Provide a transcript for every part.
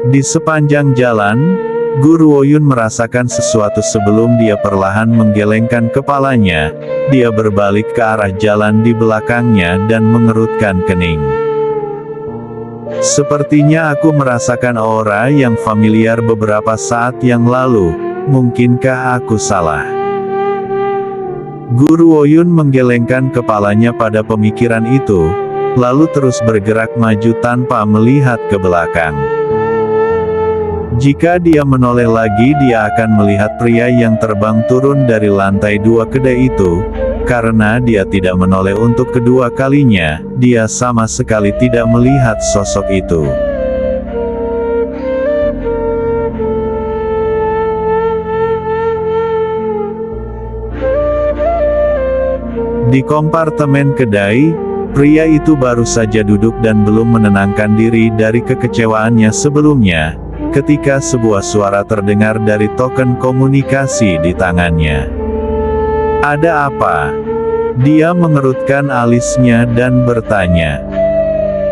Di sepanjang jalan, Guru Woyun merasakan sesuatu sebelum dia perlahan menggelengkan kepalanya. Dia berbalik ke arah jalan di belakangnya dan mengerutkan kening. Sepertinya aku merasakan aura yang familiar beberapa saat yang lalu. Mungkinkah aku salah? Guru Woyun menggelengkan kepalanya pada pemikiran itu, lalu terus bergerak maju tanpa melihat ke belakang. Jika dia menoleh lagi, dia akan melihat pria yang terbang turun dari lantai 2 kedai itu. Karena dia tidak menoleh untuk kedua kalinya, dia sama sekali tidak melihat sosok itu. Di kompartemen kedai, pria itu baru saja duduk dan belum menenangkan diri dari kekecewaannya sebelumnya, ketika sebuah suara terdengar dari token komunikasi di tangannya. "Ada apa?" Dia mengerutkan alisnya dan bertanya.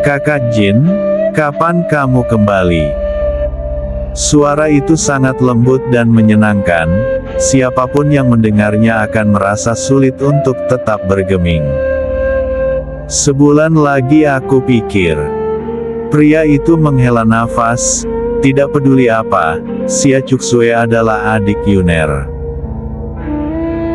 "Kakak Jin, kapan kamu kembali?" Suara itu sangat lembut dan menyenangkan, siapapun yang mendengarnya akan merasa sulit untuk tetap bergeming. "Sebulan lagi aku pikir." Pria itu menghela nafas. Tidak peduli apa, Xia Cuksue adalah adik Yuner.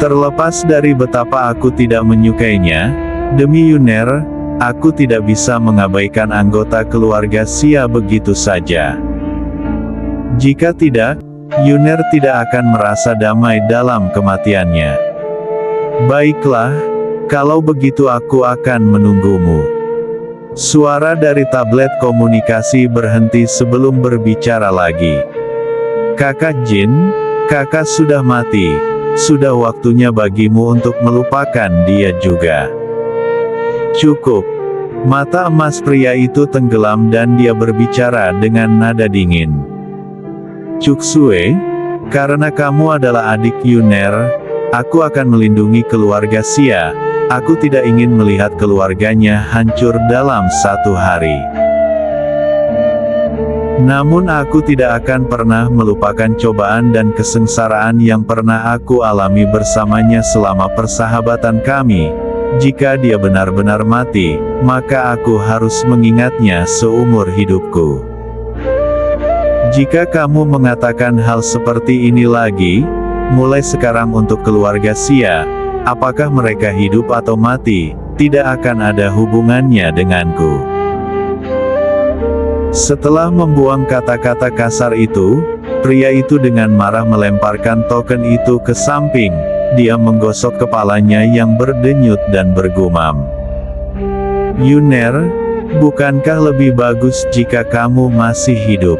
Terlepas dari betapa aku tidak menyukainya, demi Yuner, aku tidak bisa mengabaikan anggota keluarga Xia begitu saja. Jika tidak, Yuner tidak akan merasa damai dalam kematiannya. "Baiklah, kalau begitu aku akan menunggumu." Suara dari tablet komunikasi berhenti sebelum berbicara lagi. "Kakak Jin, kakak sudah mati. Sudah waktunya bagimu untuk melupakan dia juga." "Cukup." Mata emas pria itu tenggelam dan dia berbicara dengan nada dingin. "Cuksue, karena kamu adalah adik Yuner, aku akan melindungi keluarga Xia. Aku tidak ingin melihat keluarganya hancur dalam satu hari. Namun aku tidak akan pernah melupakan cobaan dan kesengsaraan yang pernah aku alami bersamanya selama persahabatan kami. Jika dia benar-benar mati, maka aku harus mengingatnya seumur hidupku. Jika kamu mengatakan hal seperti ini lagi, mulai sekarang untuk keluarga Xia, apakah mereka hidup atau mati, tidak akan ada hubungannya denganku." Setelah membuang kata-kata kasar itu, pria itu dengan marah melemparkan token itu ke samping. Dia menggosok kepalanya yang berdenyut dan bergumam. "Yuner, bukankah lebih bagus jika kamu masih hidup?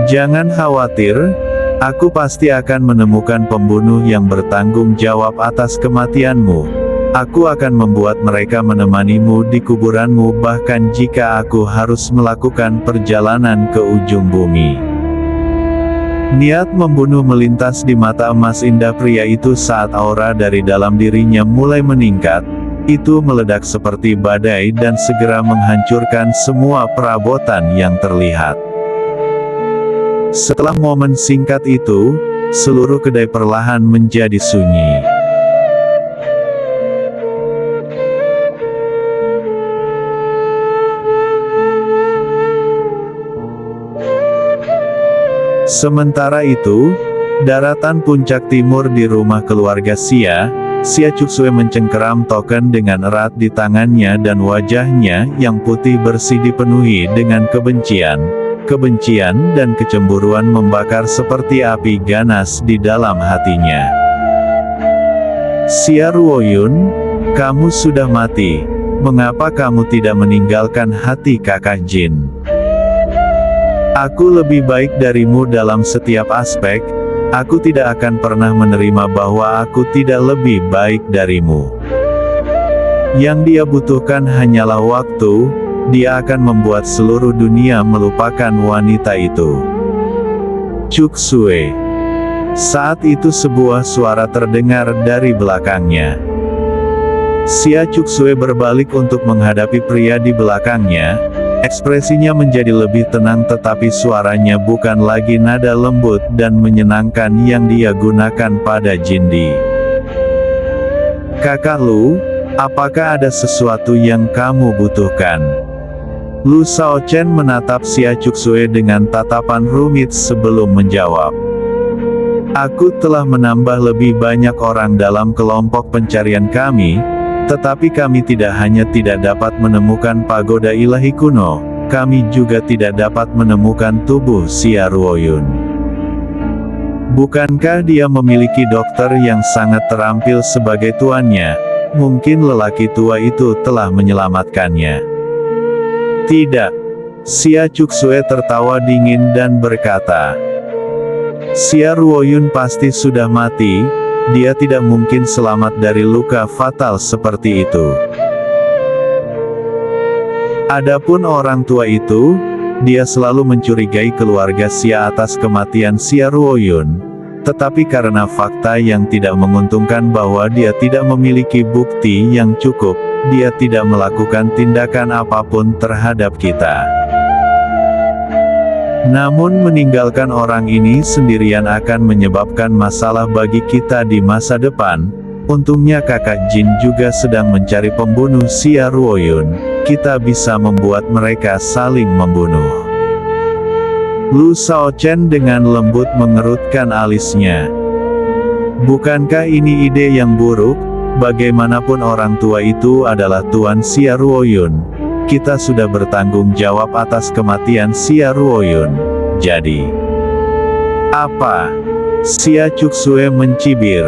Jangan khawatir. Aku pasti akan menemukan pembunuh yang bertanggung jawab atas kematianmu. Aku akan membuat mereka menemanimu di kuburanmu bahkan jika aku harus melakukan perjalanan ke ujung bumi." Niat membunuh melintas di mata emas indah pria itu saat aura dari dalam dirinya mulai meningkat. Itu meledak seperti badai dan segera menghancurkan semua perabotan yang terlihat. Setelah momen singkat itu, seluruh kedai perlahan menjadi sunyi. Sementara itu, daratan puncak timur di rumah keluarga Xia Cuksue mencengkeram token dengan erat di tangannya dan wajahnya yang putih bersih dipenuhi dengan kebencian. Kebencian dan kecemburuan membakar seperti api ganas di dalam hatinya. "Xia Ruoyun, kamu sudah mati. Mengapa kamu tidak meninggalkan hati kakak Jin? Aku lebih baik darimu dalam setiap aspek. Aku tidak akan pernah menerima bahwa aku tidak lebih baik darimu. Yang dia butuhkan hanyalah waktu. Dia akan membuat seluruh dunia melupakan wanita itu." "Cuksue." Saat itu sebuah suara terdengar dari belakangnya. Xia Cuksue berbalik untuk menghadapi pria di belakangnya. Ekspresinya menjadi lebih tenang tetapi suaranya bukan lagi nada lembut dan menyenangkan yang dia gunakan pada Jin Di. Kakak Lu, apakah ada sesuatu yang kamu butuhkan? Lu Shaochen menatap Xia Cuksue dengan tatapan rumit sebelum menjawab. Aku telah menambah lebih banyak orang dalam kelompok pencarian kami, tetapi kami tidak hanya tidak dapat menemukan pagoda ilahi kuno, kami juga tidak dapat menemukan tubuh Xia Ruoyun. Bukankah dia memiliki dokter yang sangat terampil sebagai tuannya? Mungkin lelaki tua itu telah menyelamatkannya. Tidak. Xia Cuksue tertawa dingin dan berkata, Xia Ruoyun pasti sudah mati, dia tidak mungkin selamat dari luka fatal seperti itu. Adapun orang tua itu, dia selalu mencurigai keluarga Xia atas kematian Xia Ruoyun, tetapi karena fakta yang tidak menguntungkan bahwa dia tidak memiliki bukti yang cukup, dia tidak melakukan tindakan apapun terhadap kita. Namun meninggalkan orang ini sendirian akan menyebabkan masalah bagi kita di masa depan. Untungnya kakak Jin juga sedang mencari pembunuh Xia Ruoyun, kita bisa membuat mereka saling membunuh. Lu Shaochen dengan lembut mengerutkan alisnya. Bukankah ini ide yang buruk? Bagaimanapun orang tua itu adalah Tuan Xia Ruoyun. Kita sudah bertanggung jawab atas kematian Xia Ruoyun. Jadi, apa? Xia Cuksue mencibir.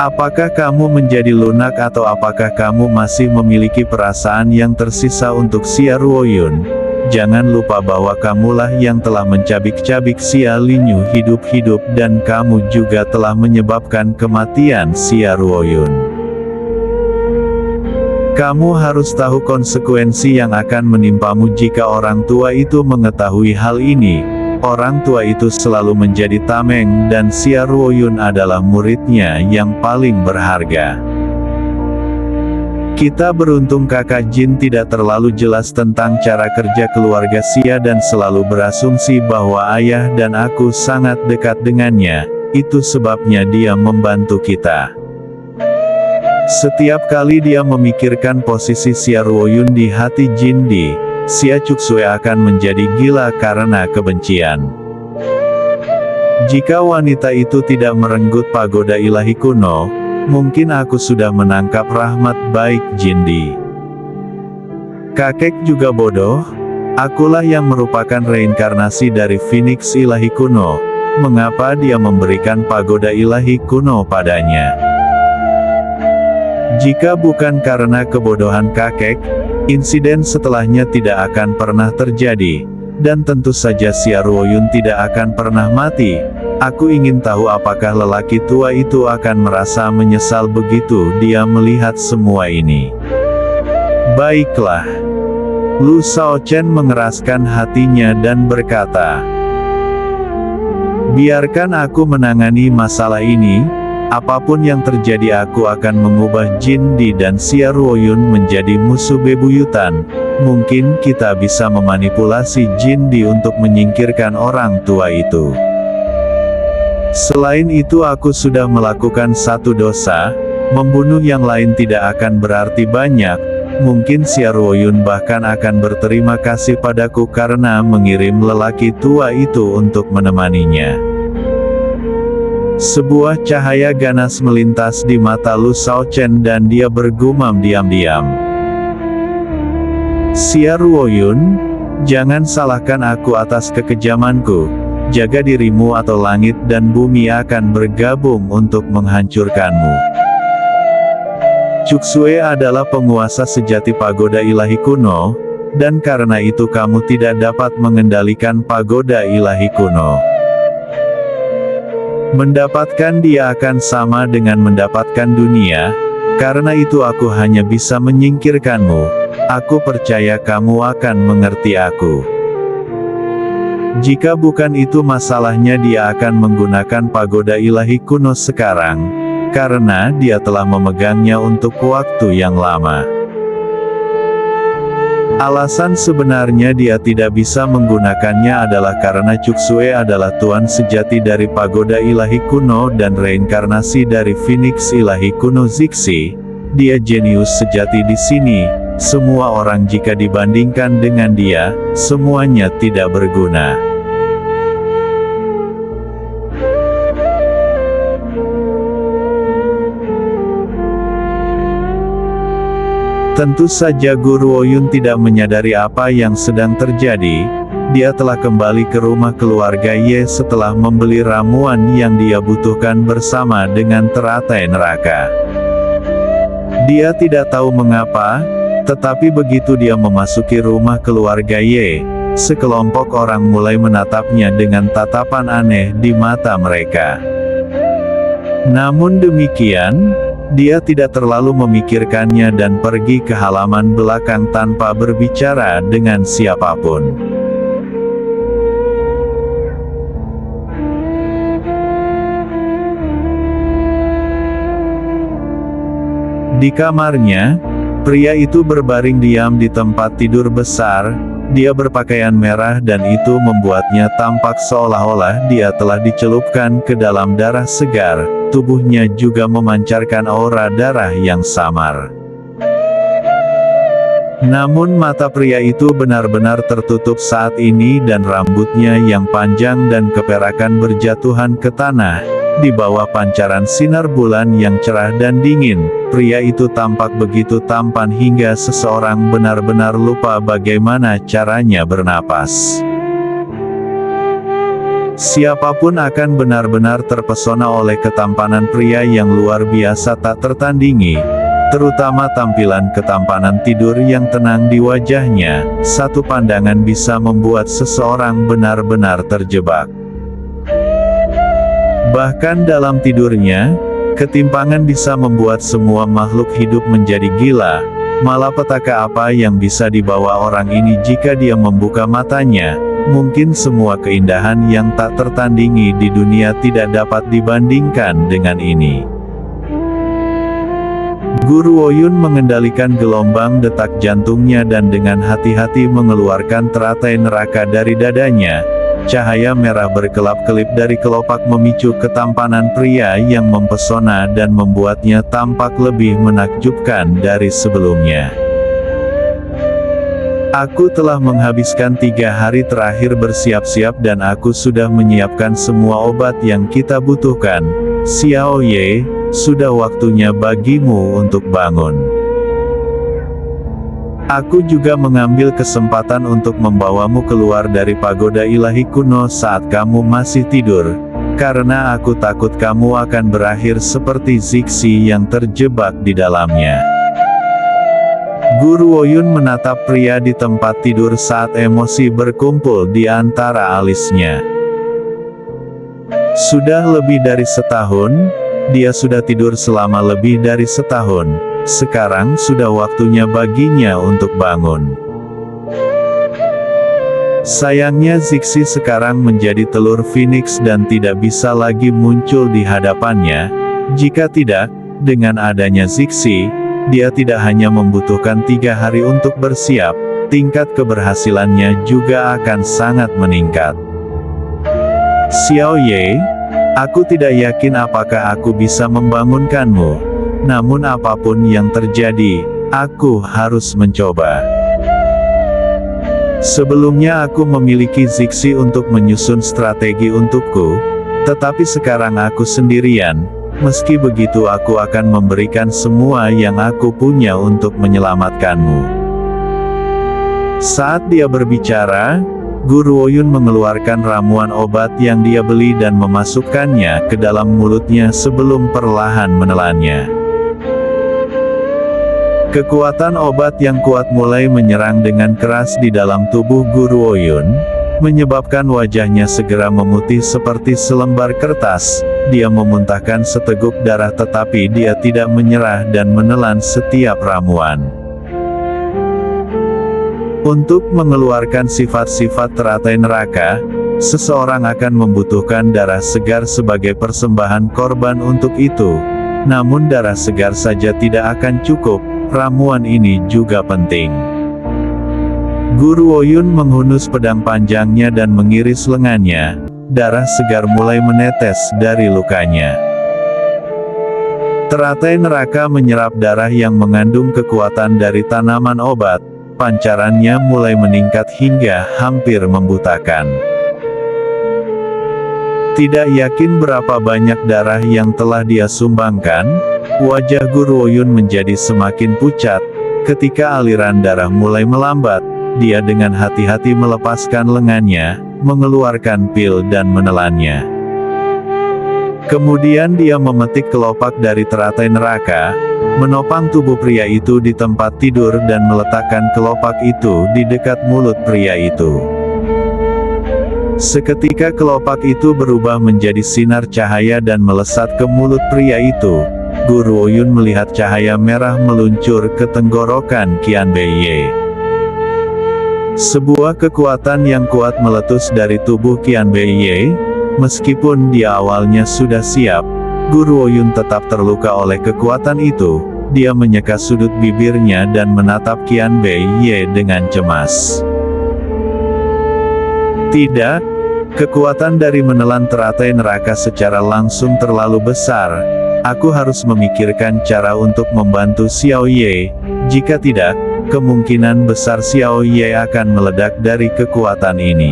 Apakah kamu menjadi lunak atau apakah kamu masih memiliki perasaan yang tersisa untuk Xia Ruoyun? Jangan lupa bahwa kamulah yang telah mencabik-cabik Xia Linyu hidup-hidup dan kamu juga telah menyebabkan kematian Xia Ruoyun. Kamu harus tahu konsekuensi yang akan menimpamu jika orang tua itu mengetahui hal ini. Orang tua itu selalu menjadi tameng dan Xia Ruoyun adalah muridnya yang paling berharga. Kita beruntung kakak Jin tidak terlalu jelas tentang cara kerja keluarga Xia dan selalu berasumsi bahwa ayah dan aku sangat dekat dengannya, itu sebabnya dia membantu kita. Setiap kali dia memikirkan posisi Xia Ruoyun di hati Jin Di, Xia Cuksue akan menjadi gila karena kebencian. Jika wanita itu tidak merenggut pagoda ilahi kuno, mungkin aku sudah menangkap rahmat baik Jin Di. Kakek juga bodoh, akulah yang merupakan reinkarnasi dari Phoenix ilahi kuno, mengapa dia memberikan pagoda ilahi kuno padanya? Jika bukan karena kebodohan kakek, insiden setelahnya tidak akan pernah terjadi, dan tentu saja Xia Ruoyun tidak akan pernah mati. Aku ingin tahu apakah lelaki tua itu akan merasa menyesal begitu dia melihat semua ini. Baiklah. Lu Shaochen mengeraskan hatinya dan berkata, biarkan aku menangani masalah ini. Apapun yang terjadi aku akan mengubah Jin Di dan Xia Ruoyun menjadi musuh bebuyutan. Mungkin kita bisa memanipulasi Jin Di untuk menyingkirkan orang tua itu. Selain itu aku sudah melakukan satu dosa, membunuh yang lain tidak akan berarti banyak. Mungkin Xia Ruoyun bahkan akan berterima kasih padaku karena mengirim lelaki tua itu untuk menemaninya. Sebuah cahaya ganas melintas di mata Lu Shaochen dan dia bergumam diam-diam. Xia Ruoyun, jangan salahkan aku atas kekejamanku. Jaga dirimu atau langit dan bumi akan bergabung untuk menghancurkanmu. Cuksue adalah penguasa sejati pagoda ilahi kuno, dan karena itu kamu tidak dapat mengendalikan pagoda ilahi kuno. Mendapatkan dia akan sama dengan mendapatkan dunia, karena itu aku hanya bisa menyingkirkanmu. Aku percaya kamu akan mengerti aku. Jika bukan itu masalahnya dia akan menggunakan pagoda ilahi kuno sekarang, karena dia telah memegangnya untuk waktu yang lama. Alasan sebenarnya dia tidak bisa menggunakannya adalah karena Cuksue adalah tuan sejati dari pagoda ilahi kuno dan reinkarnasi dari Phoenix ilahi kuno Zixi. Dia jenius sejati di sini. Semua orang jika dibandingkan dengan dia, semuanya tidak berguna. Tentu saja Guru Oyun tidak menyadari apa yang sedang terjadi. Dia telah kembali ke rumah keluarga Ye setelah membeli ramuan yang dia butuhkan bersama dengan teratai neraka. Dia tidak tahu mengapa, tetapi begitu dia memasuki rumah keluarga Ye, sekelompok orang mulai menatapnya dengan tatapan aneh di mata mereka. Namun demikian, dia tidak terlalu memikirkannya dan pergi ke halaman belakang tanpa berbicara dengan siapapun. Di kamarnya, pria itu berbaring diam di tempat tidur besar. Dia berpakaian merah dan itu membuatnya tampak seolah-olah dia telah dicelupkan ke dalam darah segar. Tubuhnya juga memancarkan aura darah yang samar. Namun mata pria itu benar-benar tertutup saat ini dan rambutnya yang panjang dan keperakan berjatuhan ke tanah. Di bawah pancaran sinar bulan yang cerah dan dingin, pria itu tampak begitu tampan hingga seseorang benar-benar lupa bagaimana caranya bernapas. Siapapun akan benar-benar terpesona oleh ketampanan pria yang luar biasa tak tertandingi, terutama tampilan ketampanan tidur yang tenang di wajahnya. Satu pandangan bisa membuat seseorang benar-benar terjebak. Bahkan dalam tidurnya, ketimpangan bisa membuat semua makhluk hidup menjadi gila. Malapetaka apa yang bisa dibawa orang ini jika dia membuka matanya? Mungkin semua keindahan yang tak tertandingi di dunia tidak dapat dibandingkan dengan ini. Guru Oyun mengendalikan gelombang detak jantungnya dan dengan hati-hati mengeluarkan teratai neraka dari dadanya. Cahaya merah berkelap-kelip dari kelopak memicu ketampanan pria yang mempesona dan membuatnya tampak lebih menakjubkan dari sebelumnya. Aku telah menghabiskan 3 hari terakhir bersiap-siap dan aku sudah menyiapkan semua obat yang kita butuhkan. Xiao Ye, sudah waktunya bagimu untuk bangun. Aku juga mengambil kesempatan untuk membawamu keluar dari pagoda ilahi kuno saat kamu masih tidur, karena aku takut kamu akan berakhir seperti Zixi yang terjebak di dalamnya. Guru Oyun menatap pria di tempat tidur saat emosi berkumpul di antara alisnya. Sudah lebih dari setahun, dia sudah tidur selama lebih dari setahun. Sekarang sudah waktunya baginya untuk bangun. Sayangnya Zixi sekarang menjadi telur Phoenix dan tidak bisa lagi muncul di hadapannya. Jika tidak, dengan adanya Zixi, dia tidak hanya membutuhkan 3 hari untuk bersiap, tingkat keberhasilannya juga akan sangat meningkat. Xiao Ye, aku tidak yakin apakah aku bisa membangunkanmu. Namun apapun yang terjadi, aku harus mencoba. Sebelumnya aku memiliki Zixi untuk menyusun strategi untukku, tetapi sekarang aku sendirian. Meski begitu aku akan memberikan semua yang aku punya untuk menyelamatkanmu. Saat dia berbicara, Guru Oyun mengeluarkan ramuan obat yang dia beli dan memasukkannya ke dalam mulutnya sebelum perlahan menelannya. Kekuatan obat yang kuat mulai menyerang dengan keras di dalam tubuh Guru Oyun, menyebabkan wajahnya segera memutih seperti selembar kertas. Dia memuntahkan seteguk darah tetapi dia tidak menyerah dan menelan setiap ramuan. Untuk mengeluarkan sifat-sifat teratai neraka, seseorang akan membutuhkan darah segar sebagai persembahan korban untuk itu. Namun darah segar saja tidak akan cukup, ramuan ini juga penting. Guru Woyun menghunus pedang panjangnya dan mengiris lengannya. Darah segar mulai menetes dari lukanya. Teratai neraka menyerap darah yang mengandung kekuatan dari tanaman obat. Pancarannya mulai meningkat hingga hampir membutakan. Tidak yakin berapa banyak darah yang telah dia sumbangkan, wajah Guru Woyun menjadi semakin pucat. Ketika aliran darah mulai melambat, dia dengan hati-hati melepaskan lengannya, mengeluarkan pil dan menelannya. Kemudian dia memetik kelopak dari teratai neraka, menopang tubuh pria itu di tempat tidur dan meletakkan kelopak itu di dekat mulut pria itu. Seketika kelopak itu berubah menjadi sinar cahaya dan melesat ke mulut pria itu. Guru Woyun melihat cahaya merah meluncur ke tenggorokan Qian Beiye. Sebuah kekuatan yang kuat meletus dari tubuh Qian Beiye. Meskipun dia awalnya sudah siap, Guru Woyun tetap terluka oleh kekuatan itu. Dia menyeka sudut bibirnya dan menatap Qian Beiye dengan cemas. Tidak, kekuatan dari menelan teratai neraka secara langsung terlalu besar. Aku harus memikirkan cara untuk membantu Xiao Ye. Jika tidak, kemungkinan besar Xiao Ye akan meledak dari kekuatan ini.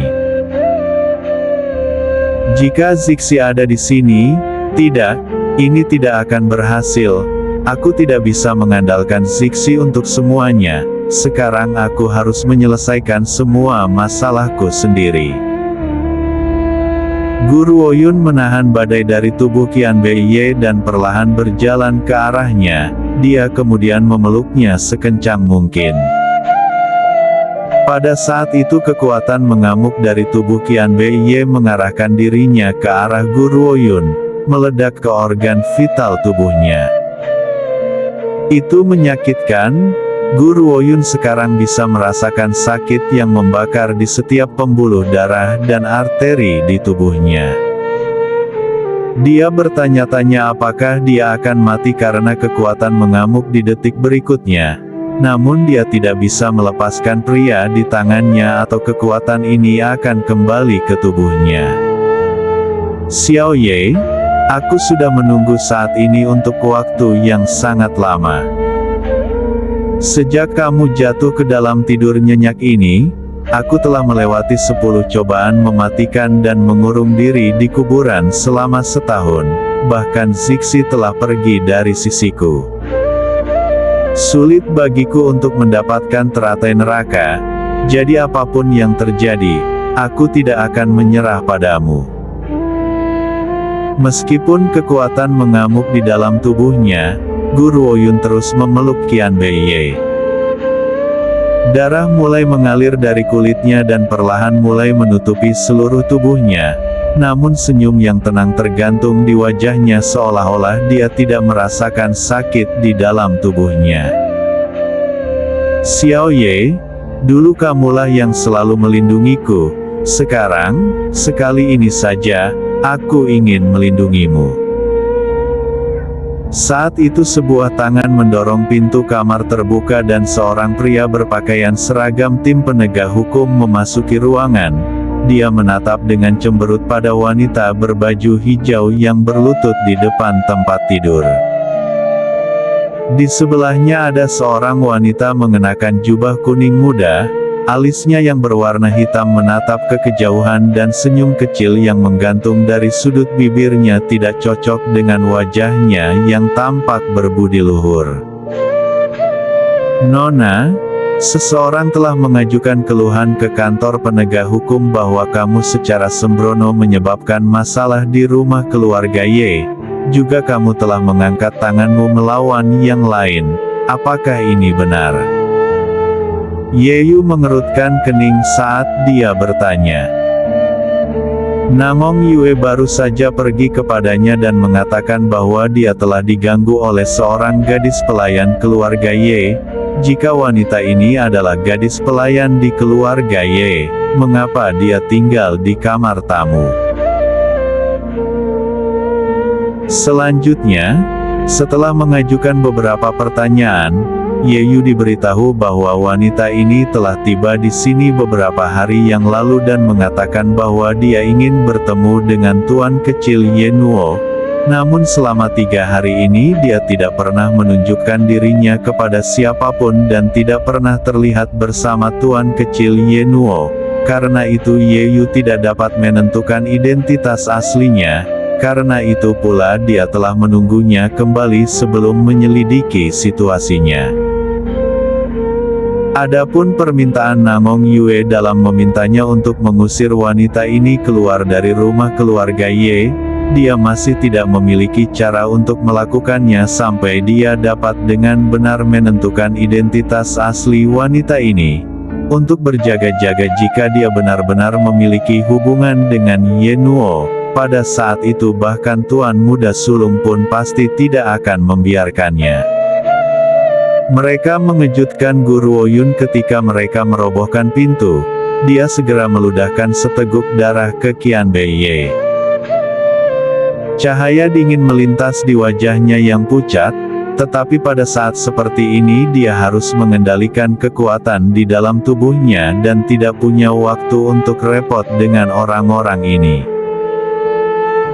Jika Zixi ada di sini, tidak, ini tidak akan berhasil. Aku tidak bisa mengandalkan Zixi untuk semuanya. Sekarang aku harus menyelesaikan semua masalahku sendiri. Guru Woyun menahan badai dari tubuh Qian Beiye dan perlahan berjalan ke arahnya. Dia kemudian memeluknya sekencang mungkin. Pada saat itu kekuatan mengamuk dari tubuh Qian Beiye mengarahkan dirinya ke arah Guru Woyun, meledak ke organ vital tubuhnya. Itu menyakitkan. Guru Woyun sekarang bisa merasakan sakit yang membakar di setiap pembuluh darah dan arteri di tubuhnya. Dia bertanya-tanya apakah dia akan mati karena kekuatan mengamuk di detik berikutnya. Namun dia tidak bisa melepaskan pria di tangannya atau kekuatan ini akan kembali ke tubuhnya. Xiao Ye, aku sudah menunggu saat ini untuk waktu yang sangat lama. Sejak kamu jatuh ke dalam tidur nyenyak ini, aku telah melewati 10 cobaan mematikan dan mengurung diri di kuburan selama setahun, bahkan Zixi telah pergi dari sisiku. Sulit bagiku untuk mendapatkan teratai neraka, jadi apapun yang terjadi, aku tidak akan menyerah padamu. Meskipun kekuatan mengamuk di dalam tubuhnya, Guru Woyun terus memeluk Qian Beiye. Darah mulai mengalir dari kulitnya dan perlahan mulai menutupi seluruh tubuhnya. Namun senyum yang tenang tergantung di wajahnya seolah-olah dia tidak merasakan sakit di dalam tubuhnya. Xiao Ye, dulu kamulah yang selalu melindungiku. Sekarang, sekali ini saja, aku ingin melindungimu. Saat itu sebuah tangan mendorong pintu kamar terbuka dan seorang pria berpakaian seragam tim penegak hukum memasuki ruangan. Dia menatap dengan cemberut pada wanita berbaju hijau yang berlutut di depan tempat tidur. Di sebelahnya ada seorang wanita mengenakan jubah kuning muda. Alisnya yang berwarna hitam menatap ke kejauhan dan senyum kecil yang menggantung dari sudut bibirnya tidak cocok dengan wajahnya yang tampak berbudi luhur. Nona, seseorang telah mengajukan keluhan ke kantor penegak hukum bahwa kamu secara sembrono menyebabkan masalah di rumah keluarga Ye. Juga kamu telah mengangkat tanganmu melawan yang lain. Apakah ini benar? Yeyu mengerutkan kening saat dia bertanya. Namong Yue baru saja pergi kepadanya dan mengatakan bahwa dia telah diganggu oleh seorang gadis pelayan keluarga Ye. Jika wanita ini adalah gadis pelayan di keluarga Ye, mengapa dia tinggal di kamar tamu? Selanjutnya, setelah mengajukan beberapa pertanyaan, Ye Yu diberitahu bahwa wanita ini telah tiba di sini beberapa hari yang lalu dan mengatakan bahwa dia ingin bertemu dengan tuan kecil Ye Nuo. Namun selama 3 hari ini dia tidak pernah menunjukkan dirinya kepada siapapun dan tidak pernah terlihat bersama tuan kecil Ye Nuo. Karena itu Ye Yu tidak dapat menentukan identitas aslinya. Karena itu pula dia telah menunggunya kembali sebelum menyelidiki situasinya. Adapun permintaan Namong Yue dalam memintanya untuk mengusir wanita ini keluar dari rumah keluarga Ye, dia masih tidak memiliki cara untuk melakukannya sampai dia dapat dengan benar menentukan identitas asli wanita ini. Untuk berjaga-jaga jika dia benar-benar memiliki hubungan dengan Ye Nuo, pada saat itu bahkan Tuan Muda Sulung pun pasti tidak akan membiarkannya. Mereka mengejutkan Guru Oyun ketika mereka merobohkan pintu. Dia segera meludahkan seteguk darah ke Qianbei Ye. Cahaya dingin melintas di wajahnya yang pucat, tetapi pada saat seperti ini dia harus mengendalikan kekuatan di dalam tubuhnya dan tidak punya waktu untuk repot dengan orang-orang ini.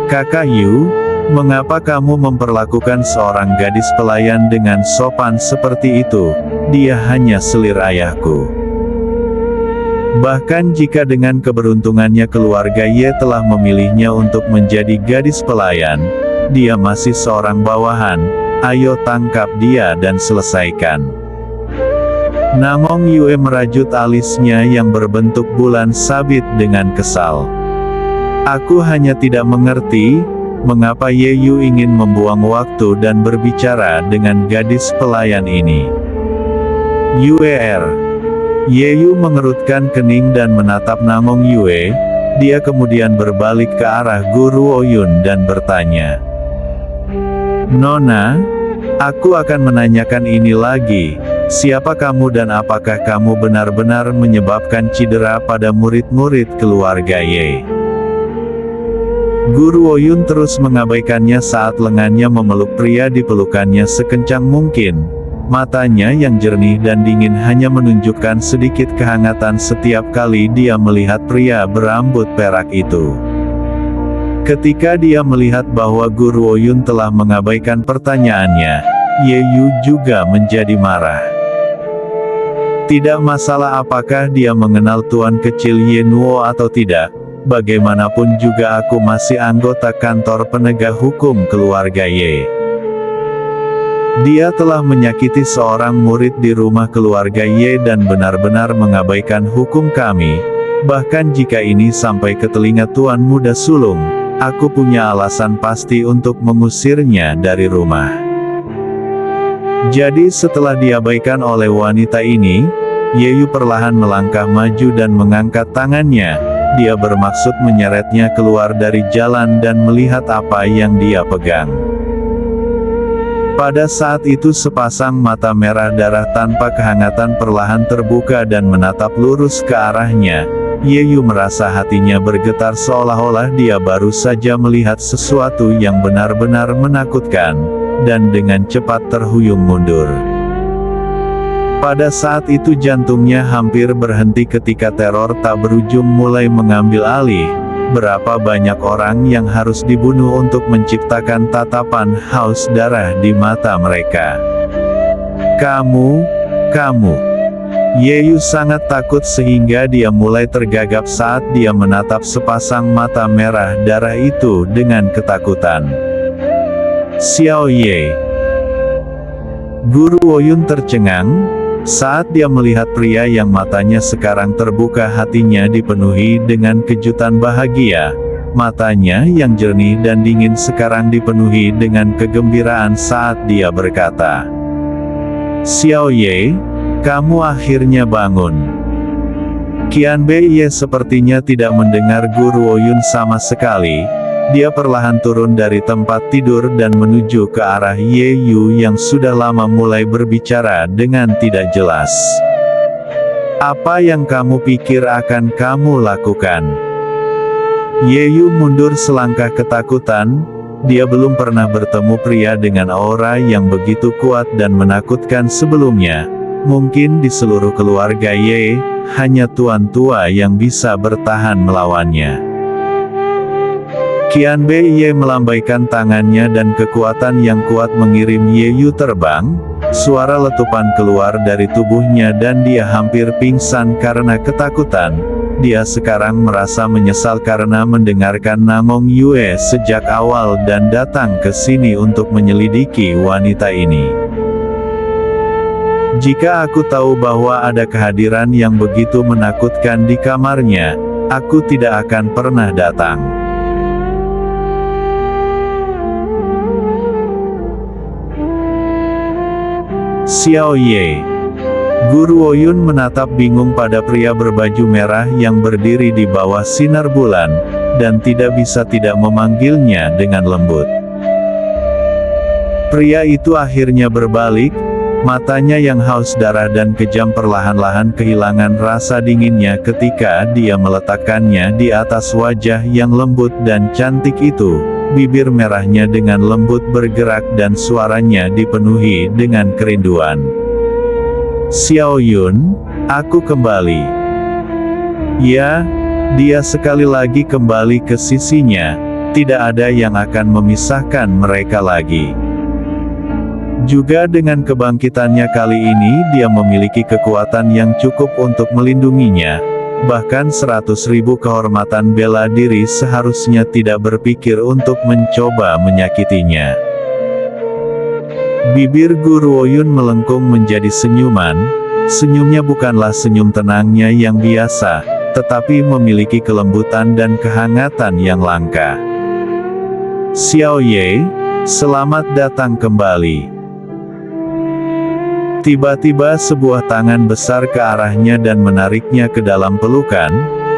Kakak Yu, mengapa kamu memperlakukan seorang gadis pelayan dengan sopan seperti itu? Dia hanya selir ayahku. Bahkan jika dengan keberuntungannya keluarga Ye telah memilihnya untuk menjadi gadis pelayan, dia masih seorang bawahan. Ayo tangkap dia dan selesaikan. Namong Yue merajut alisnya yang berbentuk bulan sabit dengan kesal. Aku hanya tidak mengerti, mengapa Ye Yu ingin membuang waktu dan berbicara dengan gadis pelayan ini. Ye Yu mengerutkan kening dan menatap Namong Yue. Dia kemudian berbalik ke arah Guru Oyun dan bertanya, Nona, aku akan menanyakan ini lagi. Siapa kamu dan apakah kamu benar-benar menyebabkan cedera pada murid-murid keluarga Ye? Guru Oyun terus mengabaikannya saat lengannya memeluk pria di pelukannya sekencang mungkin. Matanya yang jernih dan dingin hanya menunjukkan sedikit kehangatan setiap kali dia melihat pria berambut perak itu. Ketika dia melihat bahwa Guru Oyun telah mengabaikan pertanyaannya, Ye Yu juga menjadi marah. Tidak masalah apakah dia mengenal tuan kecil Ye Nuo atau tidak, bagaimanapun juga aku masih anggota kantor penegak hukum keluarga Ye. Dia telah menyakiti seorang murid di rumah keluarga Ye dan benar-benar mengabaikan hukum kami. Bahkan jika ini sampai ke telinga Tuan Muda Sulung, aku punya alasan pasti untuk mengusirnya dari rumah. Jadi setelah diabaikan oleh wanita ini, Ye Yu perlahan melangkah maju dan mengangkat tangannya. Dia bermaksud menyeretnya keluar dari jalan dan melihat apa yang dia pegang. Pada saat itu sepasang mata merah darah tanpa kehangatan perlahan terbuka dan menatap lurus ke arahnya. Ye Yu merasa hatinya bergetar seolah-olah dia baru saja melihat sesuatu yang benar-benar menakutkan, dan dengan cepat terhuyung mundur. Pada saat itu jantungnya hampir berhenti ketika teror tak berujung mulai mengambil alih. Berapa banyak orang yang harus dibunuh untuk menciptakan tatapan haus darah di mata mereka. Kamu. Ye Yu sangat takut sehingga dia mulai tergagap saat dia menatap sepasang mata merah darah itu dengan ketakutan. Xiao Ye. Guru Oyun tercengang. Saat dia melihat pria yang matanya sekarang terbuka, hatinya dipenuhi dengan kejutan bahagia. Matanya yang jernih dan dingin sekarang dipenuhi dengan kegembiraan saat dia berkata, Xiao Ye, kamu akhirnya bangun. Qianbei Ye sepertinya tidak mendengar Guru Oyun sama sekali. Dia perlahan turun dari tempat tidur dan menuju ke arah Ye Yu yang sudah lama mulai berbicara dengan tidak jelas. Apa yang kamu pikir akan kamu lakukan? Ye Yu mundur selangkah ketakutan. dia belum pernah bertemu pria dengan aura yang begitu kuat dan menakutkan sebelumnya. Mungkin di seluruh keluarga Ye, hanya Tuan Tua yang bisa bertahan melawannya. Qianbei Ye melambaikan tangannya dan kekuatan yang kuat mengirim Ye Yu terbang. Suara letupan keluar dari tubuhnya dan dia hampir pingsan karena ketakutan. Dia sekarang merasa menyesal karena mendengarkan Namong Yue sejak awal dan datang ke sini untuk menyelidiki wanita ini. Jika aku tahu bahwa ada kehadiran yang begitu menakutkan di kamarnya, aku tidak akan pernah datang. Xiao Ye. Guru Ouyun menatap bingung pada pria berbaju merah yang berdiri di bawah sinar bulan, dan tidak bisa tidak memanggilnya dengan lembut. Pria itu akhirnya berbalik, matanya yang haus darah dan kejam perlahan-lahan kehilangan rasa dinginnya ketika dia meletakkannya di atas wajah yang lembut dan cantik itu. Bibir merahnya dengan lembut bergerak dan suaranya dipenuhi dengan kerinduan. Xiao Yun, aku kembali. Ya, dia sekali lagi kembali ke sisinya, tidak ada yang akan memisahkan mereka lagi. Juga dengan kebangkitannya kali ini dia memiliki kekuatan yang cukup untuk melindunginya, bahkan 100.000 kehormatan bela diri seharusnya tidak berpikir untuk mencoba menyakitinya. Bibir Guru Ouyun melengkung menjadi senyuman. Senyumnya bukanlah senyum tenangnya yang biasa, tetapi memiliki kelembutan dan kehangatan yang langka. Xiao Ye, selamat datang kembali. Tiba-tiba sebuah tangan besar ke arahnya dan menariknya ke dalam pelukan.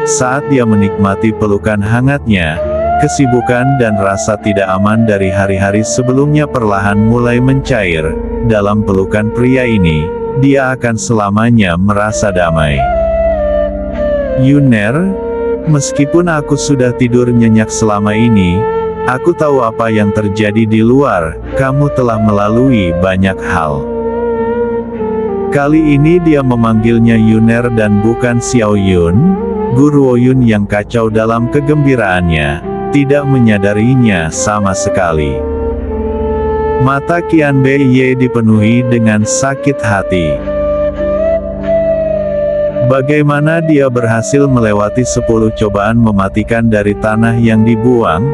Saat dia menikmati pelukan hangatnya, kesibukan dan rasa tidak aman dari hari-hari sebelumnya perlahan mulai mencair. Dalam pelukan pria ini, dia akan selamanya merasa damai. Yuner, meskipun aku sudah tidur nyenyak selama ini, aku tahu apa yang terjadi di luar. Kamu telah melalui banyak hal. Kali ini dia memanggilnya Yuner dan bukan Xiao Yun. Guru Ouyun yang kacau dalam kegembiraannya, tidak menyadarinya sama sekali. Mata Qianbei Ye dipenuhi dengan sakit hati. Bagaimana dia berhasil melewati 10 cobaan mematikan dari tanah yang dibuang?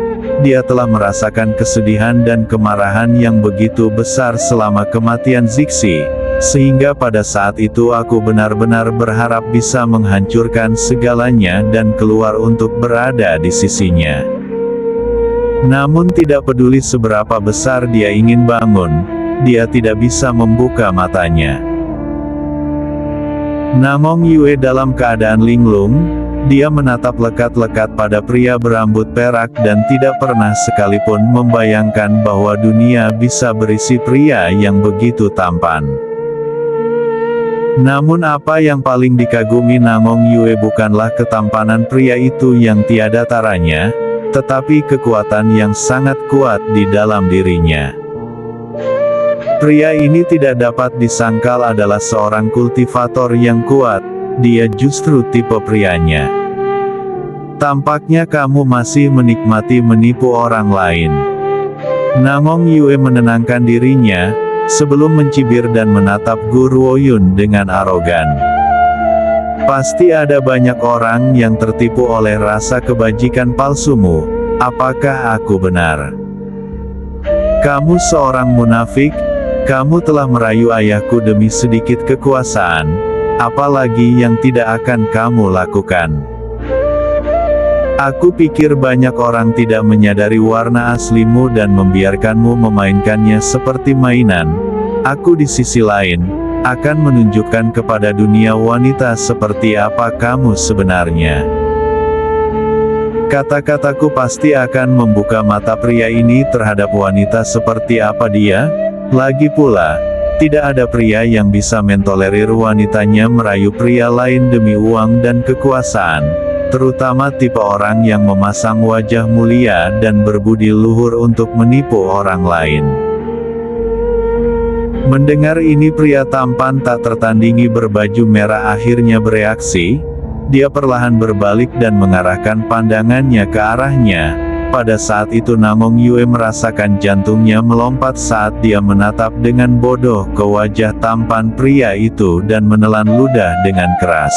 Dia telah merasakan kesedihan dan kemarahan yang begitu besar selama kematian Zixi, sehingga pada saat itu aku benar-benar berharap bisa menghancurkan segalanya dan keluar untuk berada di sisinya. Namun tidak peduli seberapa besar dia ingin bangun, dia tidak bisa membuka matanya. Namong Yue dalam keadaan linglung, dia menatap lekat-lekat pada pria berambut perak dan tidak pernah sekalipun membayangkan bahwa dunia bisa berisi pria yang begitu tampan. Namun apa yang paling dikagumi Namong Yue bukanlah ketampanan pria itu yang tiada taranya, tetapi kekuatan yang sangat kuat di dalam dirinya. Pria ini tidak dapat disangkal adalah seorang kultivator yang kuat, dia justru tipe prianya. Tampaknya kamu masih menikmati menipu orang lain. Namong Yue menenangkan dirinya, sebelum mencibir dan menatap Guru Ouyun dengan arogan. Pasti ada banyak orang yang tertipu oleh rasa kebajikan palsumu. Apakah aku benar? Kamu seorang munafik. Kamu telah merayu ayahku demi sedikit kekuasaan. Apalagi yang tidak akan kamu lakukan? Aku pikir banyak orang tidak menyadari warna aslimu dan membiarkanmu memainkannya seperti mainan. Aku di sisi lain, akan menunjukkan kepada dunia wanita seperti apa kamu sebenarnya. Kata-kataku pasti akan membuka mata pria ini terhadap wanita seperti apa dia. Lagi pula, tidak ada pria yang bisa mentolerir wanitanya merayu pria lain demi uang dan kekuasaan. terutama tipe orang yang memasang wajah mulia dan berbudi luhur untuk menipu orang lain. Mendengar ini, pria tampan tak tertandingi berbaju merah akhirnya bereaksi. Dia perlahan berbalik dan mengarahkan pandangannya ke arahnya. Pada saat itu Namong Yue merasakan jantungnya melompat saat dia menatap dengan bodoh ke wajah tampan pria itu dan menelan ludah dengan keras.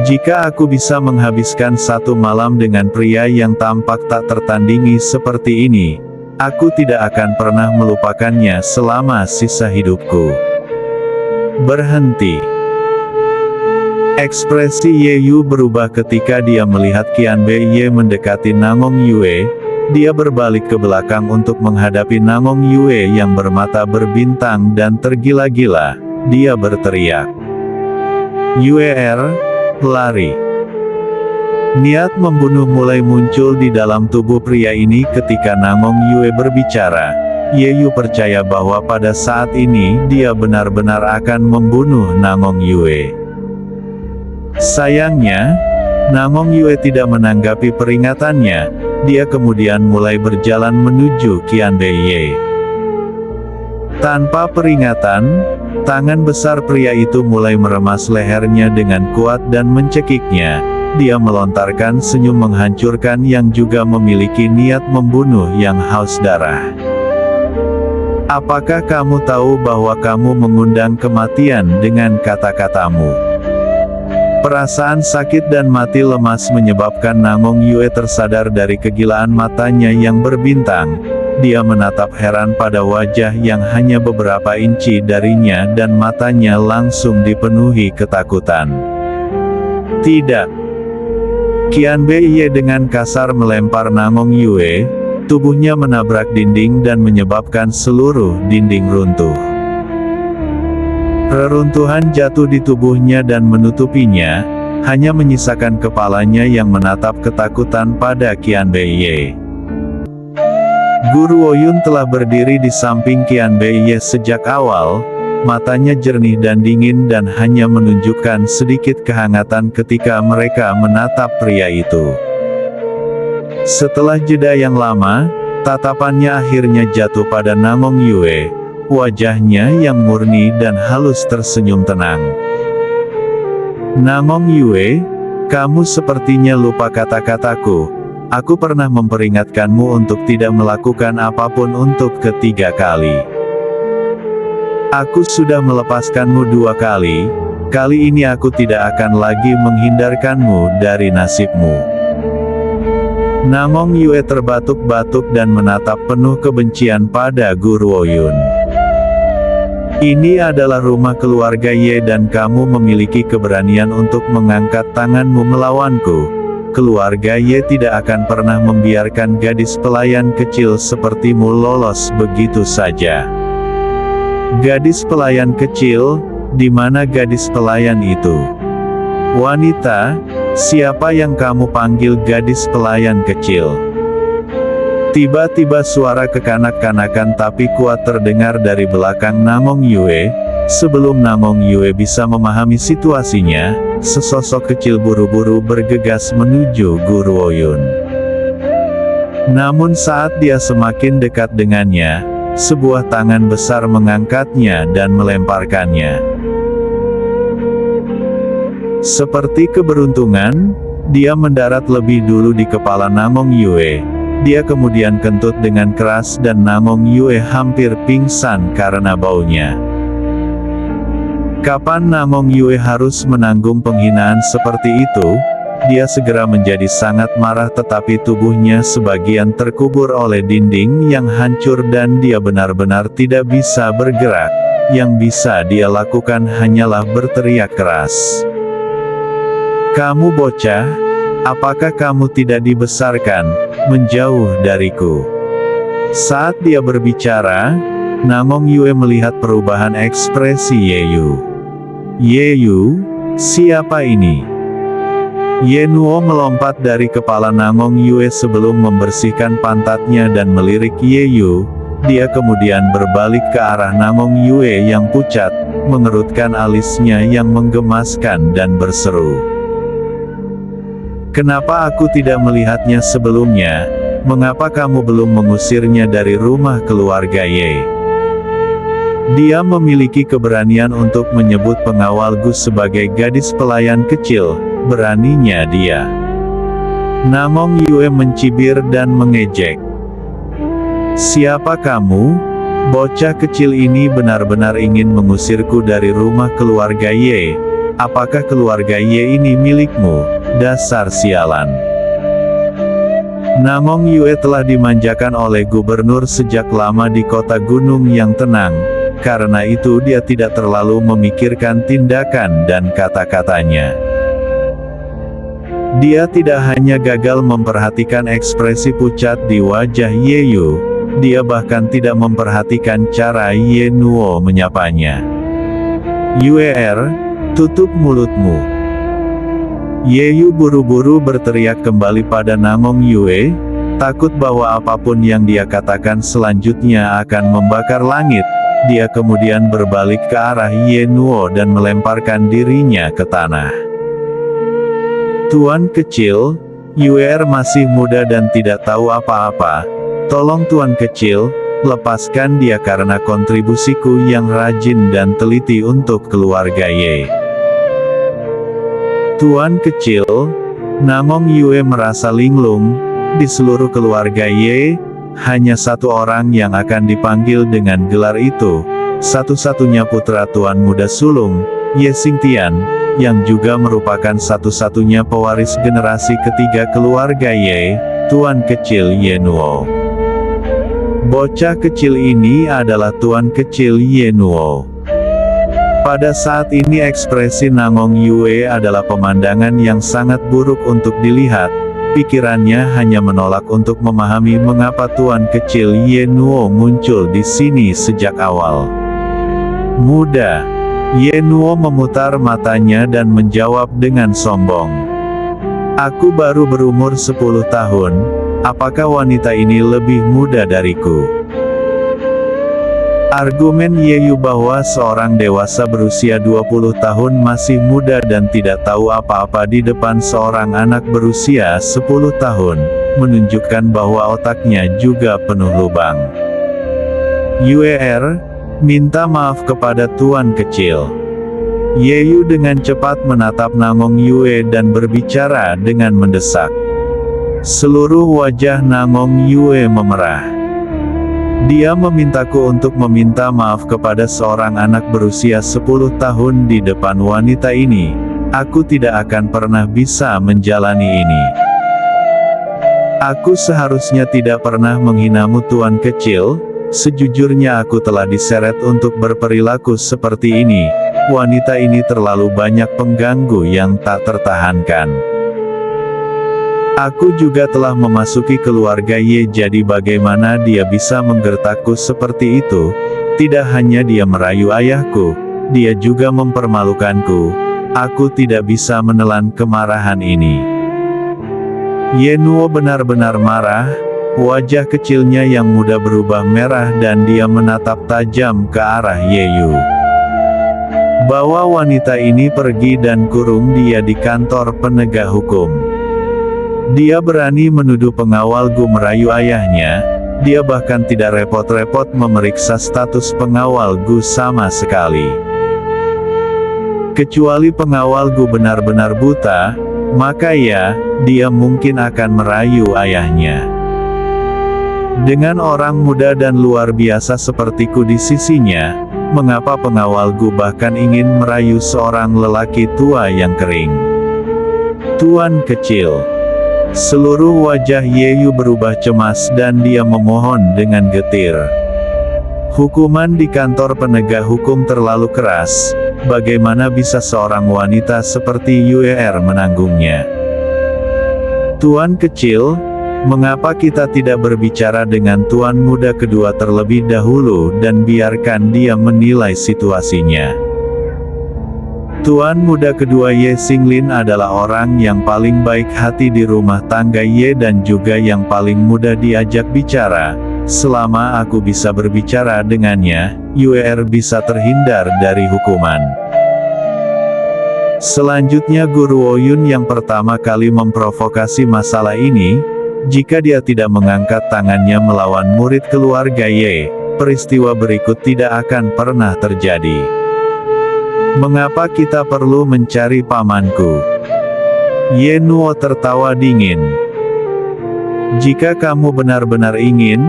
Jika aku bisa menghabiskan satu malam dengan pria yang tampak tak tertandingi seperti ini, aku tidak akan pernah melupakannya selama sisa hidupku. Berhenti. Ekspresi Ye Yu berubah ketika dia melihat Qianbei Ye mendekati Namong Yue. Dia berbalik ke belakang untuk menghadapi Namong Yue yang bermata berbintang dan tergila-gila. Dia berteriak, "Yue, lari!" Niat membunuh mulai muncul di dalam tubuh pria ini ketika Namong Yue berbicara. Ye Yu percaya bahwa pada saat ini dia benar-benar akan membunuh Namong Yue. Sayangnya, Namong Yue tidak menanggapi peringatannya. Dia kemudian mulai berjalan menuju Qianbei Ye. Tanpa peringatan, tangan besar pria itu mulai meremas lehernya dengan kuat dan mencekiknya. Dia melontarkan senyum menghancurkan yang juga memiliki niat membunuh yang haus darah. "Apakah kamu tahu bahwa kamu mengundang kematian dengan kata-katamu?" Perasaan sakit dan mati lemas menyebabkan Namong Yue tersadar dari kegilaan matanya yang berbintang. Dia menatap heran pada wajah yang hanya beberapa inci darinya dan matanya langsung dipenuhi ketakutan. "Tidak!" Qianbei Ye dengan kasar melempar Namong Yue. Tubuhnya menabrak dinding dan menyebabkan seluruh dinding runtuh. Reruntuhan jatuh di tubuhnya dan menutupinya, hanya menyisakan kepalanya yang menatap ketakutan pada Qianbei Ye. Guru Ouyun telah berdiri di samping Qianbei Ye sejak awal, matanya jernih dan dingin dan hanya menunjukkan sedikit kehangatan ketika mereka menatap pria itu. Setelah jeda yang lama, tatapannya akhirnya jatuh pada Namong Yue. Wajahnya yang murni dan halus tersenyum tenang. "Namong Yue, kamu sepertinya lupa kata-kataku. Aku pernah memperingatkanmu untuk tidak melakukan apapun untuk ketiga kali. Aku sudah melepaskanmu 2 kali, kali ini aku tidak akan lagi menghindarkanmu dari nasibmu." Namong Yue terbatuk-batuk dan menatap penuh kebencian pada Guru Ouyun. "Ini adalah rumah keluarga Ye dan kamu memiliki keberanian untuk mengangkat tanganmu melawanku. Keluarga Ye tidak akan pernah membiarkan gadis pelayan kecil sepertimu lolos begitu saja." "Gadis pelayan kecil? Di mana gadis pelayan itu?" "Wanita, siapa yang kamu panggil gadis pelayan kecil?" Tiba-tiba suara kekanak-kanakan tapi kuat terdengar dari belakang Namong Yue. Sebelum Namong Yue bisa memahami situasinya, sesosok kecil buru-buru bergegas menuju Guru Ouyun. Namun saat dia semakin dekat dengannya, sebuah tangan besar mengangkatnya dan melemparkannya. Seperti keberuntungan, dia mendarat lebih dulu di kepala Namong Yue. Dia kemudian kentut dengan keras dan Namong Yue hampir pingsan karena baunya. Kapan Namong Yue harus menanggung penghinaan seperti itu? Dia segera menjadi sangat marah tetapi tubuhnya sebagian terkubur oleh dinding yang hancur dan dia benar-benar tidak bisa bergerak. Yang bisa dia lakukan hanyalah berteriak keras. "Kamu bocah, apakah kamu tidak dibesarkan? Menjauh dariku." Saat dia berbicara, Namong Yue melihat perubahan ekspresi Ye Yu. "Ye Yu, siapa ini?" Ye Nuo melompat dari kepala Namong Yue sebelum membersihkan pantatnya dan melirik Ye Yu. Dia kemudian berbalik ke arah Namong Yue yang pucat, mengerutkan alisnya yang menggemaskan dan berseru, Kenapa aku tidak melihatnya sebelumnya? Mengapa kamu belum mengusirnya dari rumah keluarga Ye? Dia memiliki keberanian untuk menyebut pengawal Gus sebagai gadis pelayan kecil, beraninya dia. Namong Yue mencibir dan mengejek. Siapa kamu? Bocah kecil ini benar-benar ingin mengusirku dari rumah keluarga Ye. Apakah keluarga Ye ini milikmu? Dasar sialan. Namong Yue telah dimanjakan oleh gubernur sejak lama di kota gunung yang tenang, karena itu dia tidak terlalu memikirkan tindakan dan kata-katanya. Dia tidak hanya gagal memperhatikan ekspresi pucat di wajah Ye Yu, dia bahkan tidak memperhatikan cara Ye Nuo menyapanya. Yue, tutup mulutmu. Ye Yu buru-buru berteriak kembali pada Namong Yue, takut bahwa apapun yang dia katakan selanjutnya akan membakar langit. Dia kemudian berbalik ke arah Ye Nuo dan melemparkan dirinya ke tanah. Tuan kecil, Yue masih muda dan tidak tahu apa-apa. Tolong Tuan kecil, lepaskan dia karena kontribusiku yang rajin dan teliti untuk keluarga Ye. Tuan kecil, Namong Yue merasa linglung. Di seluruh keluarga Ye, hanya satu orang yang akan dipanggil dengan gelar itu, satu-satunya putra Tuan muda sulung, Ye Xingtian, yang juga merupakan satu-satunya pewaris generasi ketiga keluarga Ye, Tuan kecil Ye Nuo. Bocah kecil ini adalah Tuan kecil Ye Nuo. Pada saat ini ekspresi Namong Yue adalah pemandangan yang sangat buruk untuk dilihat. Pikirannya hanya menolak untuk memahami mengapa Tuan kecil Ye Nuo muncul di sini sejak awal. Muda. Ye Nuo memutar matanya dan menjawab dengan sombong. Aku baru berumur 10 tahun, apakah wanita ini lebih muda dariku? Argumen Ye Yu bahwa seorang dewasa berusia 20 tahun masih muda dan tidak tahu apa-apa di depan seorang anak berusia 10 tahun, menunjukkan bahwa otaknya juga penuh lubang. Yue, minta maaf kepada Tuan kecil. Ye Yu dengan cepat menatap Namong Yue dan berbicara dengan mendesak. Seluruh wajah Namong Yue memerah. Dia memintaku untuk meminta maaf kepada seorang anak berusia 10 tahun di depan wanita ini. Aku tidak akan pernah bisa menjalani ini. Aku seharusnya tidak pernah menghinamu Tuan kecil. Sejujurnya aku telah diseret untuk berperilaku seperti ini. Wanita ini terlalu banyak pengganggu yang tak tertahankan. Aku juga telah memasuki keluarga Ye, jadi bagaimana dia bisa menggertakku seperti itu? Tidak hanya dia merayu ayahku, dia juga mempermalukanku. Aku tidak bisa menelan kemarahan ini. Ye Nuo benar-benar marah, wajah kecilnya yang muda berubah merah dan dia menatap tajam ke arah Ye Yu. Bawa wanita ini pergi dan kurung dia di kantor penegak hukum. Dia berani menuduh pengawal Gu merayu ayahnya, dia bahkan tidak repot-repot memeriksa status pengawal Gu sama sekali. Kecuali pengawal Gu benar-benar buta, maka ya, dia mungkin akan merayu ayahnya. Dengan orang muda dan luar biasa sepertiku di sisinya, mengapa pengawal Gu bahkan ingin merayu seorang lelaki tua yang kering? Tuan kecil. Seluruh wajah Ye Yu berubah cemas dan dia memohon dengan getir. Hukuman di kantor penegak hukum terlalu keras, bagaimana bisa seorang wanita seperti Yue menanggungnya? Tuan kecil, mengapa kita tidak berbicara dengan tuan muda kedua terlebih dahulu dan biarkan dia menilai situasinya? Tuan muda kedua Ye Xinglin adalah orang yang paling baik hati di rumah tangga Ye dan juga yang paling mudah diajak bicara. Selama aku bisa berbicara dengannya, Yue bisa terhindar dari hukuman. Selanjutnya Guru Oyun yang pertama kali memprovokasi masalah ini, jika dia tidak mengangkat tangannya melawan murid keluarga Ye, peristiwa berikut tidak akan pernah terjadi. Mengapa kita perlu mencari pamanku? Ye Nuo tertawa dingin. Jika kamu benar-benar ingin,